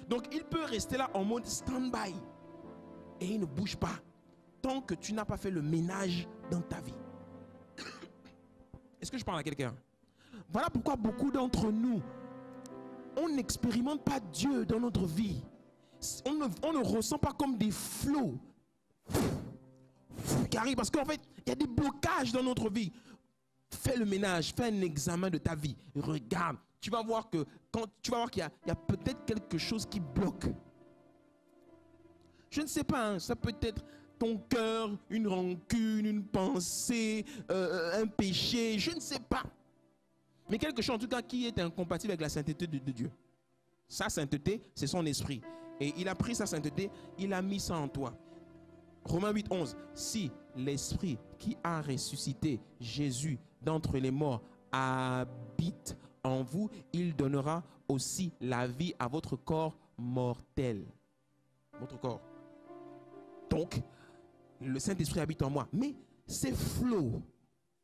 Donc il peut rester là en mode stand-by. Et il ne bouge pas tant que tu n'as pas fait le ménage dans ta vie. Est-ce que je parle à quelqu'un? Voilà pourquoi beaucoup d'entre nous, on n'expérimente pas Dieu dans notre vie. On ne ressent pas comme des flots qui arrivent parce qu'en fait, il y a des blocages dans notre vie. Fais le ménage, fais un examen de ta vie. Regarde, tu vas voir qu'il y a peut-être quelque chose qui bloque. Je ne sais pas, hein, ça peut être ton cœur, une rancune, une pensée, un péché, je ne sais pas. Mais quelque chose en tout cas qui est incompatible avec la sainteté de Dieu. Sa sainteté, c'est son esprit. Et il a pris sa sainteté, il a mis ça en toi. Romains 8, 11. Si l'esprit qui a ressuscité Jésus d'entre les morts habite en vous, il donnera aussi la vie à votre corps mortel. Votre corps. Donc, le Saint-Esprit habite en moi. Mais ces flots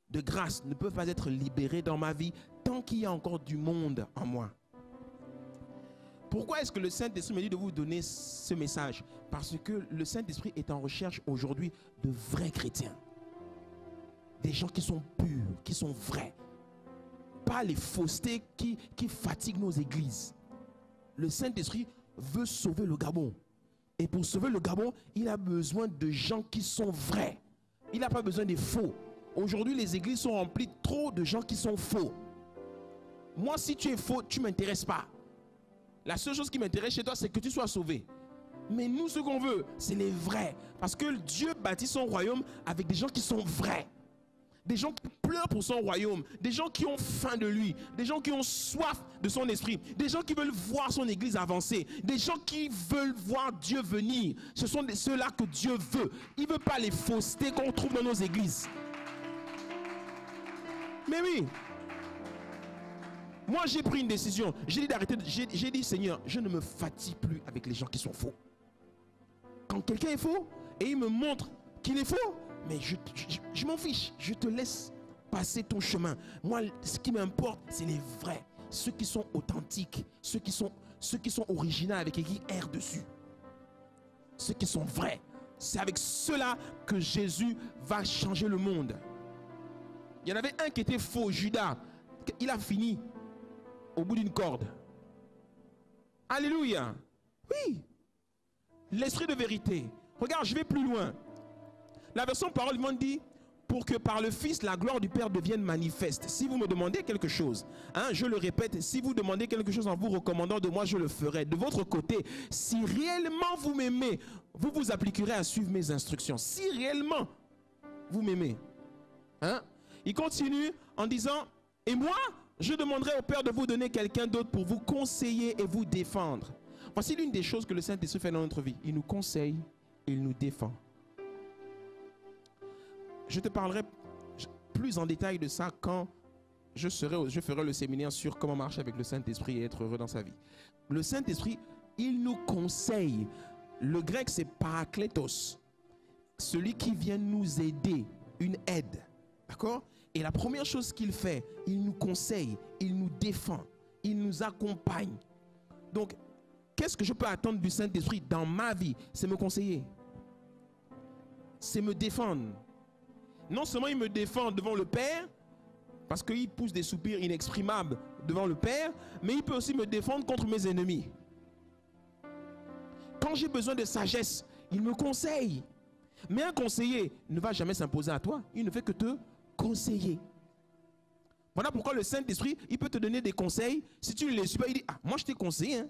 de grâce ne peuvent pas être libérés dans ma vie tant qu'il y a encore du monde en moi. Pourquoi est-ce que le Saint-Esprit me dit de vous donner ce message? Parce que le Saint-Esprit est en recherche aujourd'hui de vrais chrétiens. Des gens qui sont purs, qui sont vrais. Pas les faussetés qui fatiguent nos églises. Le Saint-Esprit veut sauver le Gabon. Et pour sauver le Gabon, il a besoin de gens qui sont vrais. Il n'a pas besoin des faux. Aujourd'hui, les églises sont remplies trop de gens qui sont faux. Moi, si tu es faux, tu ne m'intéresses pas. La seule chose qui m'intéresse chez toi, c'est que tu sois sauvé. Mais nous, ce qu'on veut, c'est les vrais. Parce que Dieu bâtit son royaume avec des gens qui sont vrais. des gens qui pleurent pour son royaume, des gens qui ont faim de lui, des gens qui ont soif de son esprit, des gens qui veulent voir son église avancer, des gens qui veulent voir Dieu venir. Ce sont ceux-là que Dieu veut. Il ne veut pas les faussetés qu'on trouve dans nos églises. Mais oui, moi j'ai pris une décision. J'ai dit d'arrêter. J'ai dit, Seigneur, je ne me fatigue plus avec les gens qui sont faux. Quand quelqu'un est faux et il me montre qu'il est faux, mais je m'en fiche. Je te laisse passer ton chemin. Moi, ce qui m'importe, c'est les vrais, ceux qui sont authentiques, ceux qui sont originaux avec écrit R dessus. Ceux qui sont vrais. C'est avec ceux-là que Jésus va changer le monde. Il y en avait un qui était faux, Judas. Il a fini au bout d'une corde. Alléluia. Oui. L'esprit de vérité. Regarde, je vais plus loin. La version parole du monde dit, pour que par le Fils, la gloire du Père devienne manifeste. Si vous me demandez quelque chose, je le répète, si vous demandez quelque chose en vous recommandant de moi, je le ferai. De votre côté, si réellement vous m'aimez, vous vous appliquerez à suivre mes instructions. Si réellement vous m'aimez. Il continue en disant, et moi, je demanderai au Père de vous donner quelqu'un d'autre pour vous conseiller et vous défendre. Voici l'une des choses que le Saint-Esprit fait dans notre vie. Il nous conseille, il nous défend. Je te parlerai plus en détail de ça quand je ferai le séminaire sur comment marcher avec le Saint-Esprit et être heureux dans sa vie. Le Saint-Esprit, il nous conseille. Le grec, c'est parakletos. Celui qui vient nous aider, une aide. D'accord? Et la première chose qu'il fait, il nous conseille, il nous défend, il nous accompagne. Donc, qu'est-ce que je peux attendre du Saint-Esprit dans ma vie? C'est me conseiller. C'est me défendre. Non seulement il me défend devant le Père, parce qu'il pousse des soupirs inexprimables devant le Père, mais il peut aussi me défendre contre mes ennemis. Quand j'ai besoin de sagesse, il me conseille. Mais un conseiller ne va jamais s'imposer à toi. Il ne fait que te conseiller. Voilà pourquoi le Saint-Esprit, il peut te donner des conseils. Si tu ne les suis pas, il dit, moi je t'ai conseillé.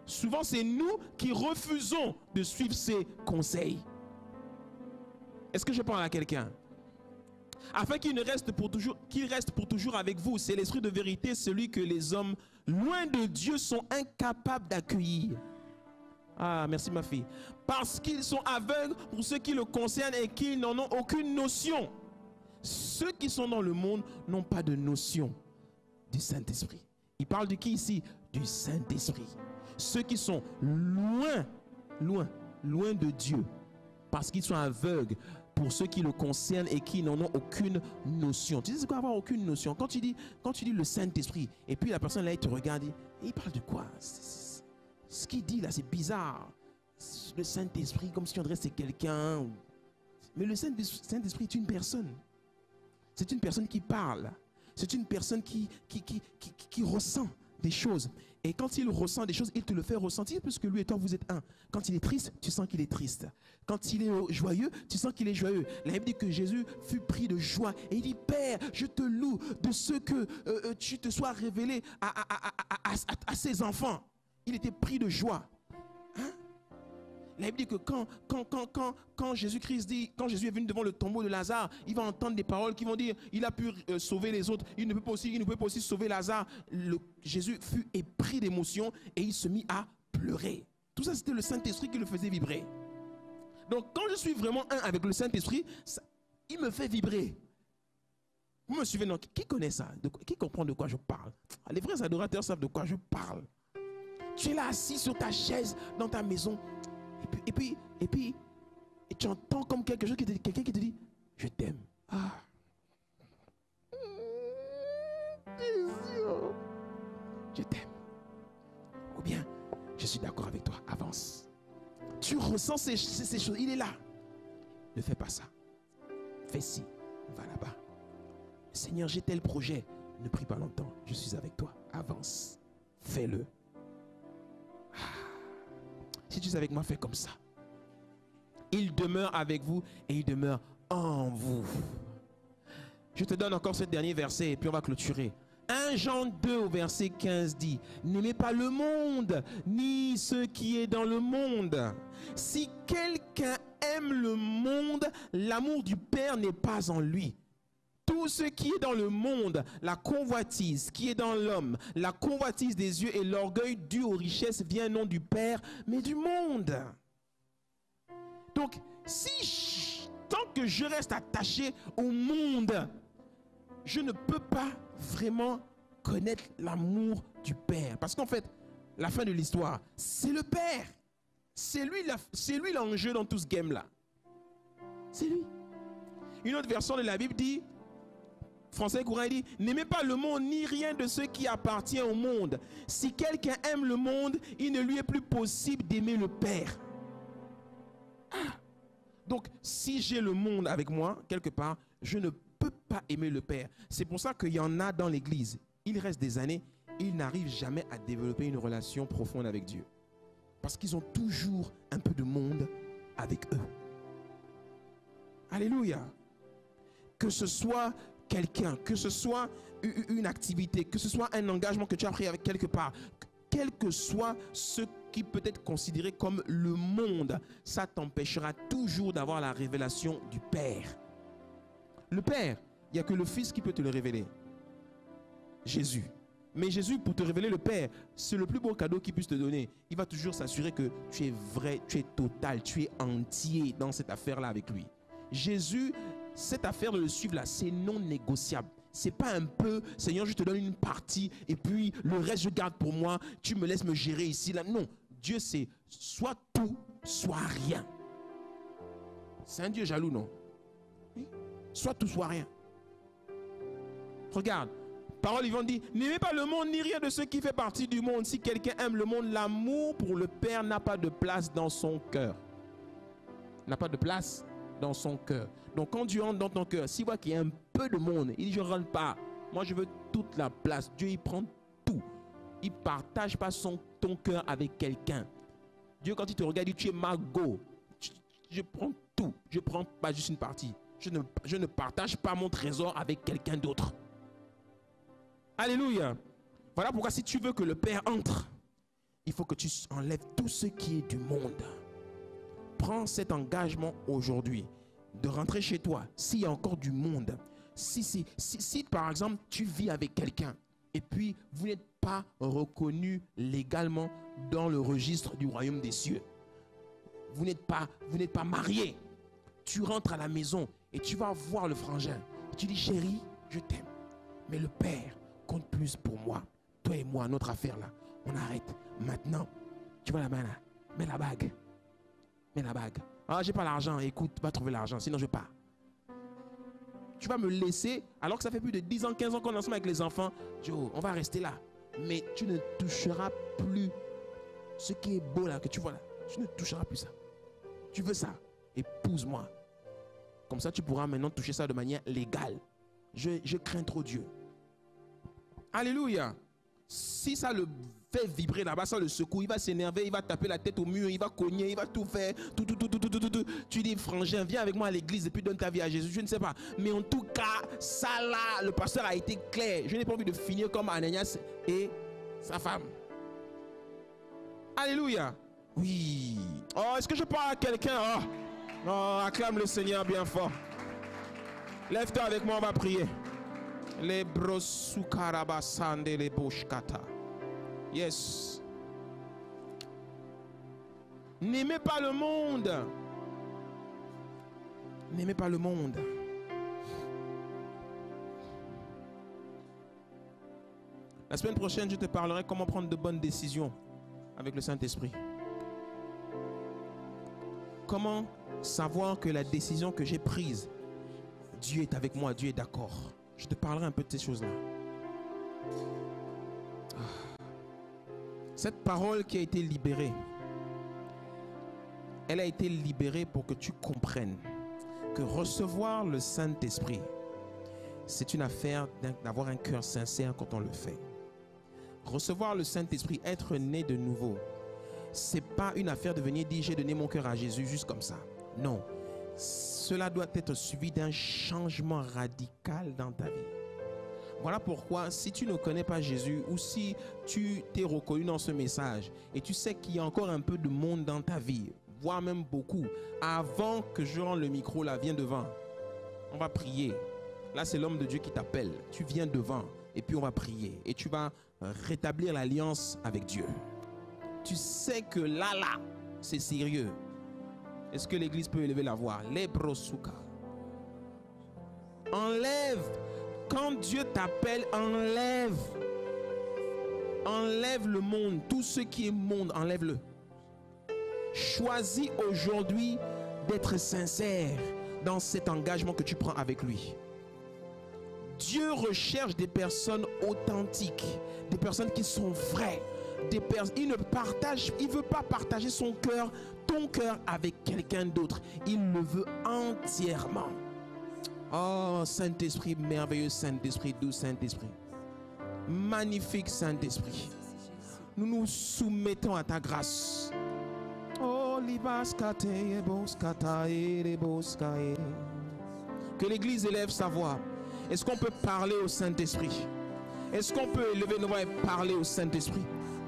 Souvent, c'est nous qui refusons de suivre ses conseils. Est-ce que je parle à quelqu'un? Afin qu'il reste pour toujours avec vous. C'est l'esprit de vérité, celui que les hommes loin de Dieu sont incapables d'accueillir. Ah, merci ma fille. Parce qu'ils sont aveugles pour ceux qui le concernent et qu'ils n'en ont aucune notion. Ceux qui sont dans le monde n'ont pas de notion du Saint-Esprit. Il parle de qui ici? Du Saint-Esprit. Ceux qui sont loin de Dieu. Parce qu'ils sont aveugles pour ceux qui le concernent et qui n'en ont aucune notion. Tu sais ce quoi avoir aucune notion? Quand tu dis le Saint-Esprit, et puis la personne là, il te regarde, il parle de quoi? Ce qu'il dit là, c'est bizarre. Le Saint-Esprit, comme si on dirait c'est quelqu'un. Mais le Saint-Esprit est une personne. C'est une personne qui parle. C'est une personne qui ressent des choses. Et quand il ressent des choses, il te le fait ressentir puisque lui et toi, vous êtes un. Quand il est triste, tu sens qu'il est triste. Quand il est joyeux, tu sens qu'il est joyeux. La Bible dit que Jésus fut pris de joie. Et il dit, Père, je te loue de ce que tu te sois révélé à ses enfants. Il était pris de joie. La Bible dit que quand Jésus-Christ dit, quand Jésus est venu devant le tombeau de Lazare, il va entendre des paroles qui vont dire, il a pu sauver les autres, il ne peut pas aussi sauver Lazare. Jésus fut épris d'émotion et il se mit à pleurer. Tout ça, c'était le Saint-Esprit qui le faisait vibrer. Donc, quand je suis vraiment un avec le Saint-Esprit, il me fait vibrer. Vous me suivez? Non? Qui connaît ça? Qui comprend de quoi je parle? Les vrais adorateurs savent de quoi je parle. Tu es là assis sur ta chaise dans ta maison. Et puis, tu entends comme quelqu'un qui te dit, je t'aime. Ah. Je t'aime. Ou bien, je suis d'accord avec toi, avance. Tu ressens ces choses, il est là. Ne fais pas ça. Fais ci, va là-bas. Seigneur, j'ai tel projet. Ne prie pas longtemps, je suis avec toi. Avance, fais-le. Si tu es avec moi, fais comme ça. Il demeure avec vous et il demeure en vous. Je te donne encore ce dernier verset et puis on va clôturer. 1 Jean 2 au verset 15 dit, n'aimez pas le monde, ni ce qui est dans le monde. Si quelqu'un aime le monde, l'amour du Père n'est pas en lui. Tout ce qui est dans le monde, la convoitise qui est dans l'homme, la convoitise des yeux et l'orgueil dû aux richesses vient non du Père, mais du monde. Donc, tant que je reste attaché au monde, je ne peux pas vraiment connaître l'amour du Père. Parce qu'en fait, la fin de l'histoire, c'est le Père. C'est lui l'enjeu dans tout ce game-là. C'est lui. Une autre version de la Bible dit, Français courant dit, n'aimez pas le monde ni rien de ce qui appartient au monde. Si quelqu'un aime le monde, il ne lui est plus possible d'aimer le Père. Donc, si j'ai le monde avec moi, quelque part, je ne peux pas aimer le Père. C'est pour ça qu'il y en a dans l'église. Il reste des années, ils n'arrivent jamais à développer une relation profonde avec Dieu. Parce qu'ils ont toujours un peu de monde avec eux. Alléluia. Que ce soit quelqu'un, que ce soit une activité, que ce soit un engagement que tu as pris avec quelque part, quel que soit ce qui peut être considéré comme le monde, ça t'empêchera toujours d'avoir la révélation du Père. Le Père, il n'y a que le Fils qui peut te le révéler. Jésus. Mais Jésus, pour te révéler le Père, c'est le plus beau cadeau qu'il puisse te donner. Il va toujours s'assurer que tu es vrai, tu es total, tu es entier dans cette affaire-là avec lui. Jésus, cette affaire de le suivre là, c'est non négociable. C'est pas un peu, Seigneur, je te donne une partie et puis le reste je garde pour moi, tu me laisses me gérer ici, là. Non, Dieu c'est soit tout, soit rien. C'est un Dieu jaloux, non? Oui? Soit tout, soit rien. Regarde, parole vivante dit, n'aimez pas le monde ni rien de ce qui fait partie du monde. Si quelqu'un aime le monde, l'amour pour le Père n'a pas de place dans son cœur. N'a pas de place dans son cœur. Donc quand Dieu entre dans ton cœur, s'il voit qu'il y a un peu de monde, il dit je ne rentre pas. Moi je veux toute la place. Dieu il prend tout. Il ne partage pas ton cœur avec quelqu'un. Dieu quand il te regarde, il dit tu es ma go. Je prends tout. Je ne prends pas juste une partie. Je ne partage pas mon trésor avec quelqu'un d'autre. Alléluia. Voilà pourquoi si tu veux que le Père entre, il faut que tu enlèves tout ce qui est du monde. Prends cet engagement aujourd'hui de rentrer chez toi s'il y a encore du monde. Si par exemple tu vis avec quelqu'un et puis vous n'êtes pas reconnu légalement dans le registre du royaume des cieux, vous n'êtes pas marié, tu rentres à la maison et tu vas voir le frangin. Tu dis chérie, je t'aime, mais le Père compte plus pour moi. Toi et moi, notre affaire là, on arrête. Maintenant, tu vois la main là, mets la bague. Mets la bague. Ah, j'ai pas l'argent, écoute, va trouver l'argent, sinon je pars. Tu vas me laisser, alors que ça fait plus de 10 ans, 15 ans qu'on est ensemble avec les enfants. Joe, on va rester là. Mais tu ne toucheras plus ce qui est beau là, que tu vois là. Tu ne toucheras plus ça. Tu veux ça? Épouse-moi. Comme ça, tu pourras maintenant toucher ça de manière légale. Je crains trop Dieu. Alléluia. Si ça le fait vibrer là-bas, ça le secoue, il va s'énerver, il va taper la tête au mur, il va cogner, il va tout faire, tout. Tu dis, frangin, viens avec moi à l'église et puis donne ta vie à Jésus. Je ne sais pas. Mais en tout cas, ça là, le pasteur a été clair. Je n'ai pas envie de finir comme Ananias et sa femme. Alléluia. Oui. Oh, est-ce que je parle à quelqu'un? Oh, acclame le Seigneur bien fort. Lève-toi avec moi, on va prier. Les brosukarabasande les boshkata. Yes. N'aimez pas le monde. N'aimez pas le monde. La semaine prochaine, je te parlerai comment prendre de bonnes décisions avec le Saint-Esprit. Comment savoir que la décision que j'ai prise, Dieu est avec moi, Dieu est d'accord. Je te parlerai un peu de ces choses-là. Cette parole qui a été libérée, elle a été libérée pour que tu comprennes que recevoir le Saint-Esprit, c'est une affaire d'avoir un cœur sincère quand on le fait. Recevoir le Saint-Esprit, être né de nouveau, c'est pas une affaire de venir dire j'ai donné mon cœur à Jésus juste comme ça. Non. Cela doit être suivi d'un changement radical dans ta vie. Voilà pourquoi, si tu ne connais pas Jésus ou si tu t'es reconnu dans ce message et tu sais qu'il y a encore un peu de monde dans ta vie, voire même beaucoup, avant que je rende le micro là, viens devant. On va prier. Là, c'est l'homme de Dieu qui t'appelle. Tu viens devant et puis on va prier. Et tu vas rétablir l'alliance avec Dieu. Tu sais que là, c'est sérieux. Est-ce que l'église peut élever la voix? Lebrosuka. Enlève. Quand Dieu t'appelle, enlève. Enlève le monde. Tout ce qui est monde, enlève-le. Choisis aujourd'hui d'être sincère dans cet engagement que tu prends avec lui. Dieu recherche des personnes authentiques, des personnes qui sont vraies. Il ne veut pas partager son cœur, ton cœur avec quelqu'un d'autre. Il le veut entièrement. Oh, Saint-Esprit, merveilleux Saint-Esprit, doux Saint-Esprit. Magnifique Saint-Esprit. Nous nous soumettons à ta grâce. Oh, que l'Église élève sa voix. Est-ce qu'on peut parler au Saint-Esprit? Est-ce qu'on peut élever nos voix et parler au Saint-Esprit?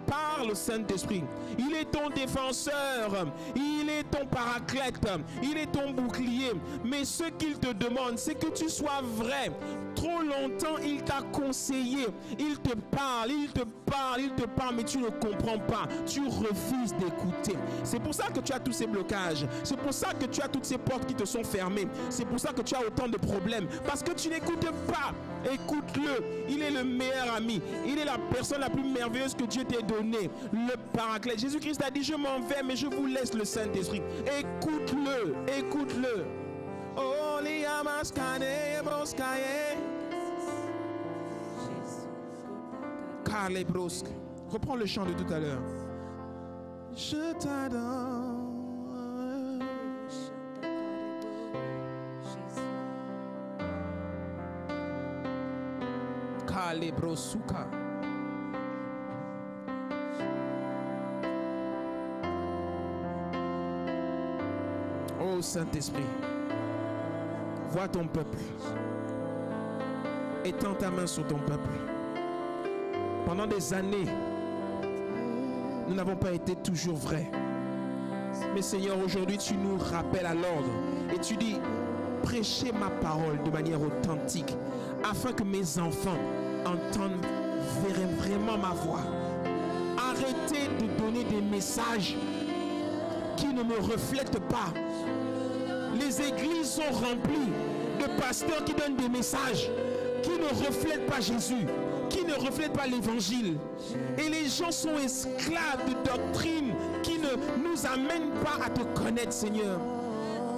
Parle au Saint-Esprit. Il est ton défenseur. Il est ton paraclète. Il est ton bouclier. Mais ce qu'il te demande, c'est que tu sois vrai. Trop longtemps, il t'a conseillé. Il te parle, mais tu ne comprends pas. Tu refuses d'écouter. C'est pour ça que tu as tous ces blocages. C'est pour ça que tu as toutes ces portes qui te sont fermées. C'est pour ça que tu as autant de problèmes. Parce que tu n'écoutes pas. Écoute-le. Il est le meilleur ami. Il est la personne la plus merveilleuse que Dieu t'ait donnée. Le paraclète. Jésus-Christ a dit, je m'en vais, mais je vous laisse le Saint-Esprit. Écoute-le. Écoute-le. Oh, Carlebrosk. Reprends le chant de tout à l'heure. Je t'adore. Carlebrosuka. Oh Saint-Esprit, vois ton peuple. Étends ta main sur ton peuple. Pendant des années, nous n'avons pas été toujours vrais. Mais Seigneur, aujourd'hui, tu nous rappelles à l'ordre. Et tu dis, prêchez ma parole de manière authentique, afin que mes enfants entendent vraiment ma voix. Arrêtez de donner des messages qui ne me reflètent pas. Les églises sont remplies de pasteurs qui donnent des messages qui ne reflètent pas Jésus, qui ne reflètent pas l'évangile. Et les gens sont esclaves de doctrines qui ne nous amènent pas à te connaître, Seigneur.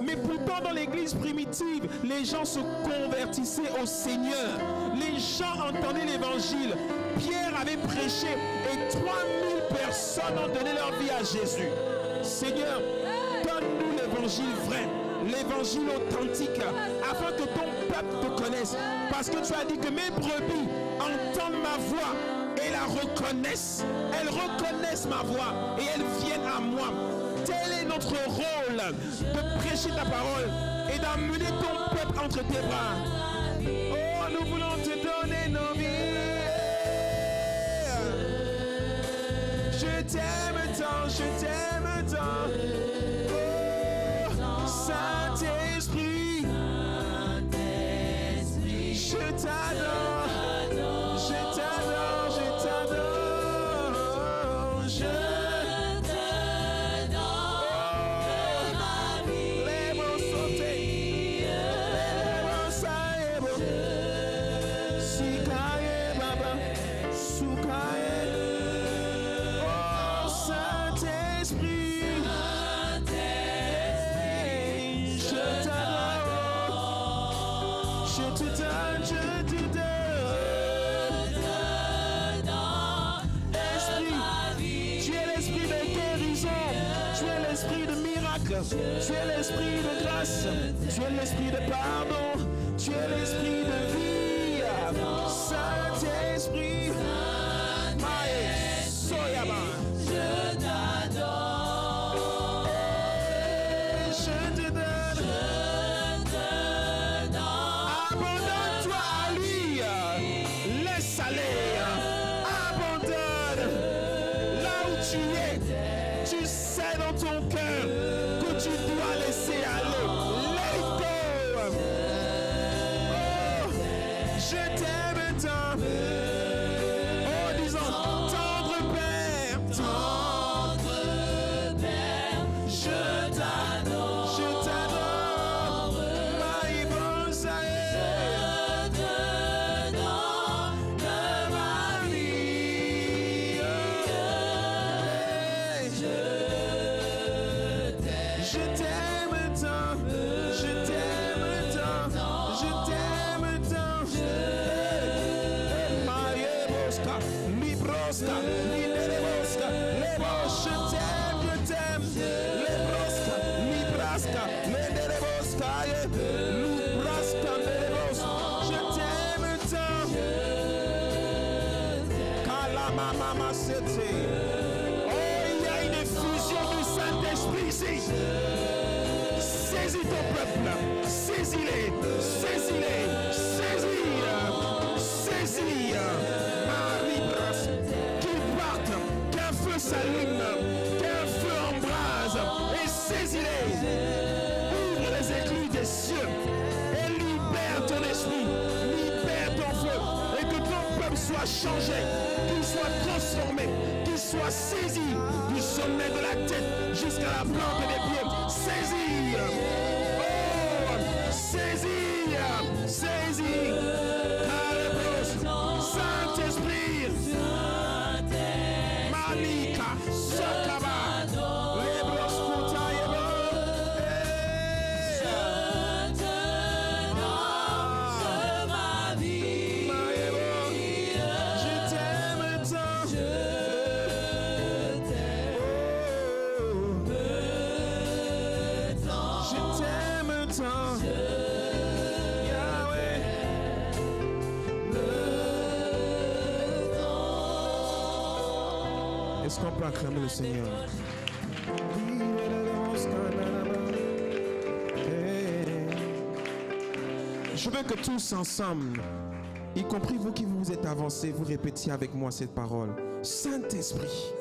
Mais pourtant, dans l'église primitive, les gens se convertissaient au Seigneur. Les gens entendaient l'évangile. Pierre avait prêché et 3000 personnes ont donné leur vie à Jésus. Seigneur, donne-nous l'évangile vrai, l'évangile authentique, afin que ton peuple te connaisse. Parce que tu as dit que mes brebis entendent ma voix et la reconnaissent. Elles reconnaissent ma voix et elles viennent à moi. Tel est notre rôle, de prêcher ta parole et d'amener ton peuple entre tes bras. Oh, nous voulons te donner nos vies. Je t'aime tant, je t'aime tant. Oh, Saint-Esprit, je t'adore, je t'adore, je t'adore, je tu es l'esprit de grâce, tu es l'esprit de pardon, tu es l'esprit de vie. Saint-Esprit, je t'adore, je te donne, abandonne-toi à lui, dans ton cœur que tu dois laisser aller. Let it go. Oh, je t'aime tant. Oh, disons, tendre Père, je t'adore. Je t'adore. My Bonsaï. Je t'aime tant, je t'aime tant, je t'aime tant. Maïeboska, Libroska, Linereboska, Lebos, je t'aime, Lebroska, Libraska, Linereboska, Lubraska, Lebos, je t'aime tant. Kalamama Sete. Saint-Esprit ici, saisis ton peuple, saisis-les, saisis-les, saisis, Marie-Bras, qu'ils partent, qu'un feu s'allume, qu'un feu embrase, et saisis-les, ouvre les écluses des cieux, et libère ton esprit, libère ton feu, et que ton peuple soit changé, qu'il soit transformé, qu'il soit saisi du sommet de la tête jusqu'à la plante des pieds. Saisis! Oh! Saisis! Saisis! Saint-Esprit! Malika! Sakaba! Lebros Koutayeba! Je t'aime tant! Est-ce qu'on peut acclamer le Seigneur? Je veux que tous ensemble, y compris vous qui vous êtes avancés, vous répétiez avec moi cette parole. Saint-Esprit,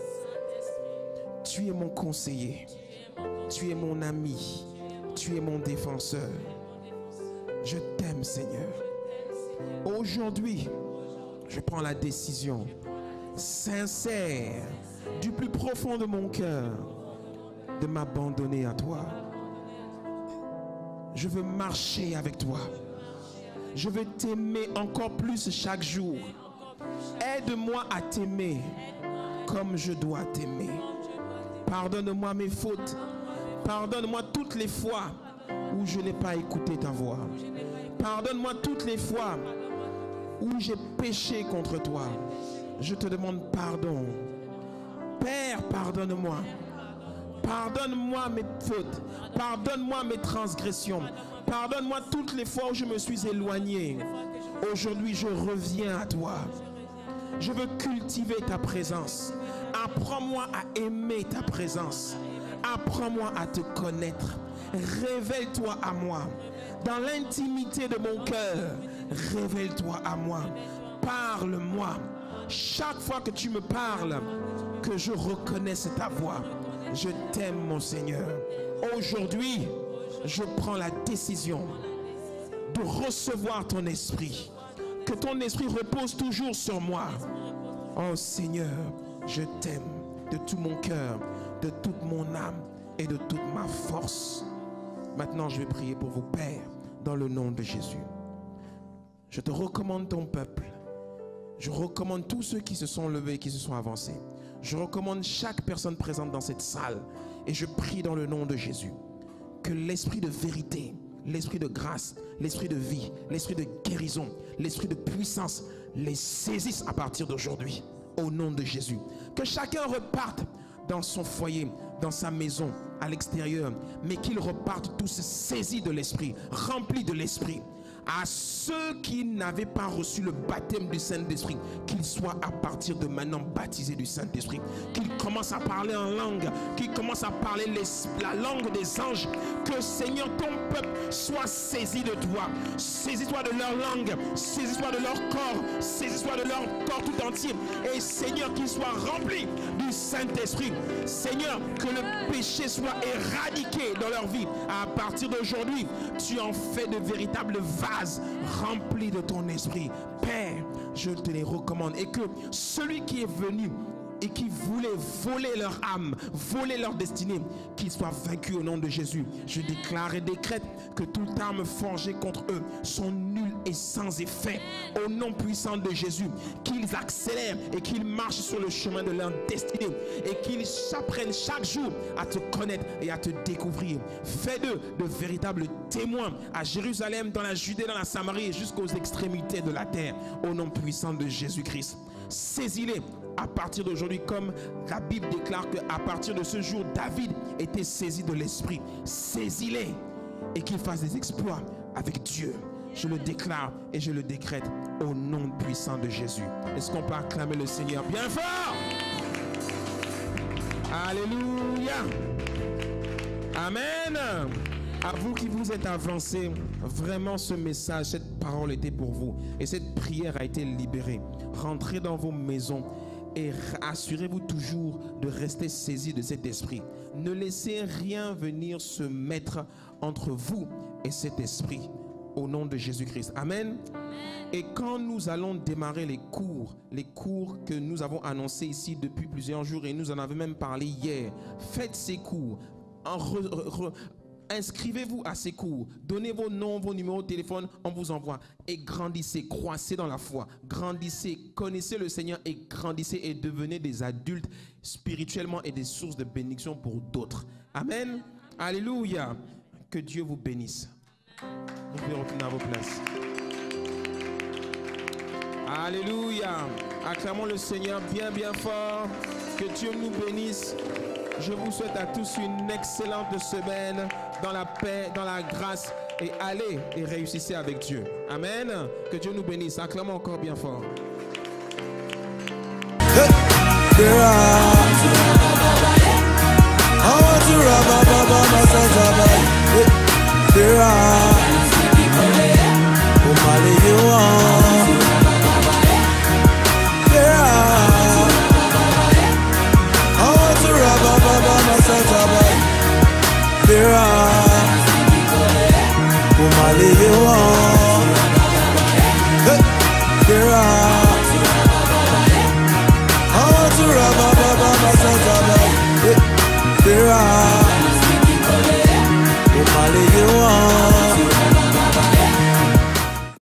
tu es mon conseiller, tu es mon ami, tu es mon défenseur. Je t'aime, Seigneur. Aujourd'hui, je prends la décision sincère du plus profond de mon cœur de m'abandonner à toi. Je veux marcher avec toi. Je veux t'aimer encore plus chaque jour. Aide-moi à t'aimer comme je dois t'aimer. Pardonne-moi mes fautes. Pardonne-moi toutes les fois où je n'ai pas écouté ta voix. Pardonne-moi toutes les fois où j'ai péché contre toi. Je te demande pardon. Père, pardonne-moi. Pardonne-moi mes fautes. Pardonne-moi mes transgressions. Pardonne-moi toutes les fois où je me suis éloigné. Aujourd'hui, je reviens à toi. Je veux cultiver ta présence. Apprends-moi à aimer ta présence. Apprends-moi à te connaître. Révèle-toi à moi. Dans l'intimité de mon cœur, révèle-toi à moi. Parle-moi. Chaque fois que tu me parles, que je reconnaisse ta voix. Je t'aime, mon Seigneur. Aujourd'hui, je prends la décision de recevoir ton esprit. Que ton esprit repose toujours sur moi. Oh Seigneur, je t'aime de tout mon cœur, de toute mon âme et de toute ma force. Maintenant, je vais prier pour vous, Père, dans le nom de Jésus. Je te recommande ton peuple. Je recommande tous ceux qui se sont levés, qui se sont avancés. Je recommande chaque personne présente dans cette salle. Et je prie dans le nom de Jésus que l'esprit de vérité, l'esprit de grâce, l'esprit de vie, l'esprit de guérison, l'esprit de puissance les saisisse à partir d'aujourd'hui. Au nom de Jésus. Que chacun reparte dans son foyer, dans sa maison, à l'extérieur, mais qu'il reparte tous saisis de l'esprit, remplis de l'esprit, à ceux qui n'avaient pas reçu le baptême du Saint-Esprit, qu'ils soient à partir de maintenant baptisés du Saint-Esprit, qu'ils commencent à parler en langue, qu'ils commencent à parler la langue des anges, que Seigneur, ton peuple soit saisi de toi. Saisis-toi de leur langue, saisis-toi de leur corps, saisis-toi de leur corps tout entier. Et Seigneur, qu'ils soient remplis du Saint-Esprit. Seigneur, que le péché soit éradiqué dans leur vie. À partir d'aujourd'hui, tu en fais de véritables vases remplis de ton esprit. Père, je te les recommande. Et que celui qui est venu et qui voulait voler leur âme, voler leur destinée, qu'ils soient vaincus au nom de Jésus. Je déclare et décrète que toute arme forgée contre eux sont nulles et sans effet. Au nom puissant de Jésus, qu'ils accélèrent et qu'ils marchent sur le chemin de leur destinée et qu'ils s'apprennent chaque jour à te connaître et à te découvrir. Fais d'eux de véritables témoins à Jérusalem, dans la Judée, dans la Samarie et jusqu'aux extrémités de la terre. Au nom puissant de Jésus-Christ. Saisis-les à partir d'aujourd'hui, comme la Bible déclare qu'à partir de ce jour, David était saisi de l'Esprit. Saisis-les et qu'ils fassent des exploits avec Dieu. Je le déclare et je le décrète au nom puissant de Jésus. Est-ce qu'on peut acclamer le Seigneur bien fort? Alléluia. Amen. À vous qui vous êtes avancés, vraiment ce message, cette parole était pour vous. Et cette prière a été libérée. Rentrez dans vos maisons et assurez-vous toujours de rester saisis de cet esprit. Ne laissez rien venir se mettre entre vous et cet esprit. Au nom de Jésus-Christ. Amen. Et quand nous allons démarrer les cours que nous avons annoncés ici depuis plusieurs jours, et nous en avons même parlé hier, faites ces cours. Inscrivez-vous à ces cours, donnez vos noms, vos numéros de téléphone, on vous envoie. Et grandissez, croissez dans la foi, grandissez, connaissez le Seigneur et grandissez et devenez des adultes spirituellement et des sources de bénédiction pour d'autres. Amen. Alléluia. Que Dieu vous bénisse. Vous pouvez retourner à vos places. Alléluia. Acclamons le Seigneur bien fort. Que Dieu nous bénisse. Je vous souhaite à tous une excellente semaine dans la paix, dans la grâce. Et allez et réussissez avec Dieu. Amen. Que Dieu nous bénisse. Acclamons encore bien fort. There are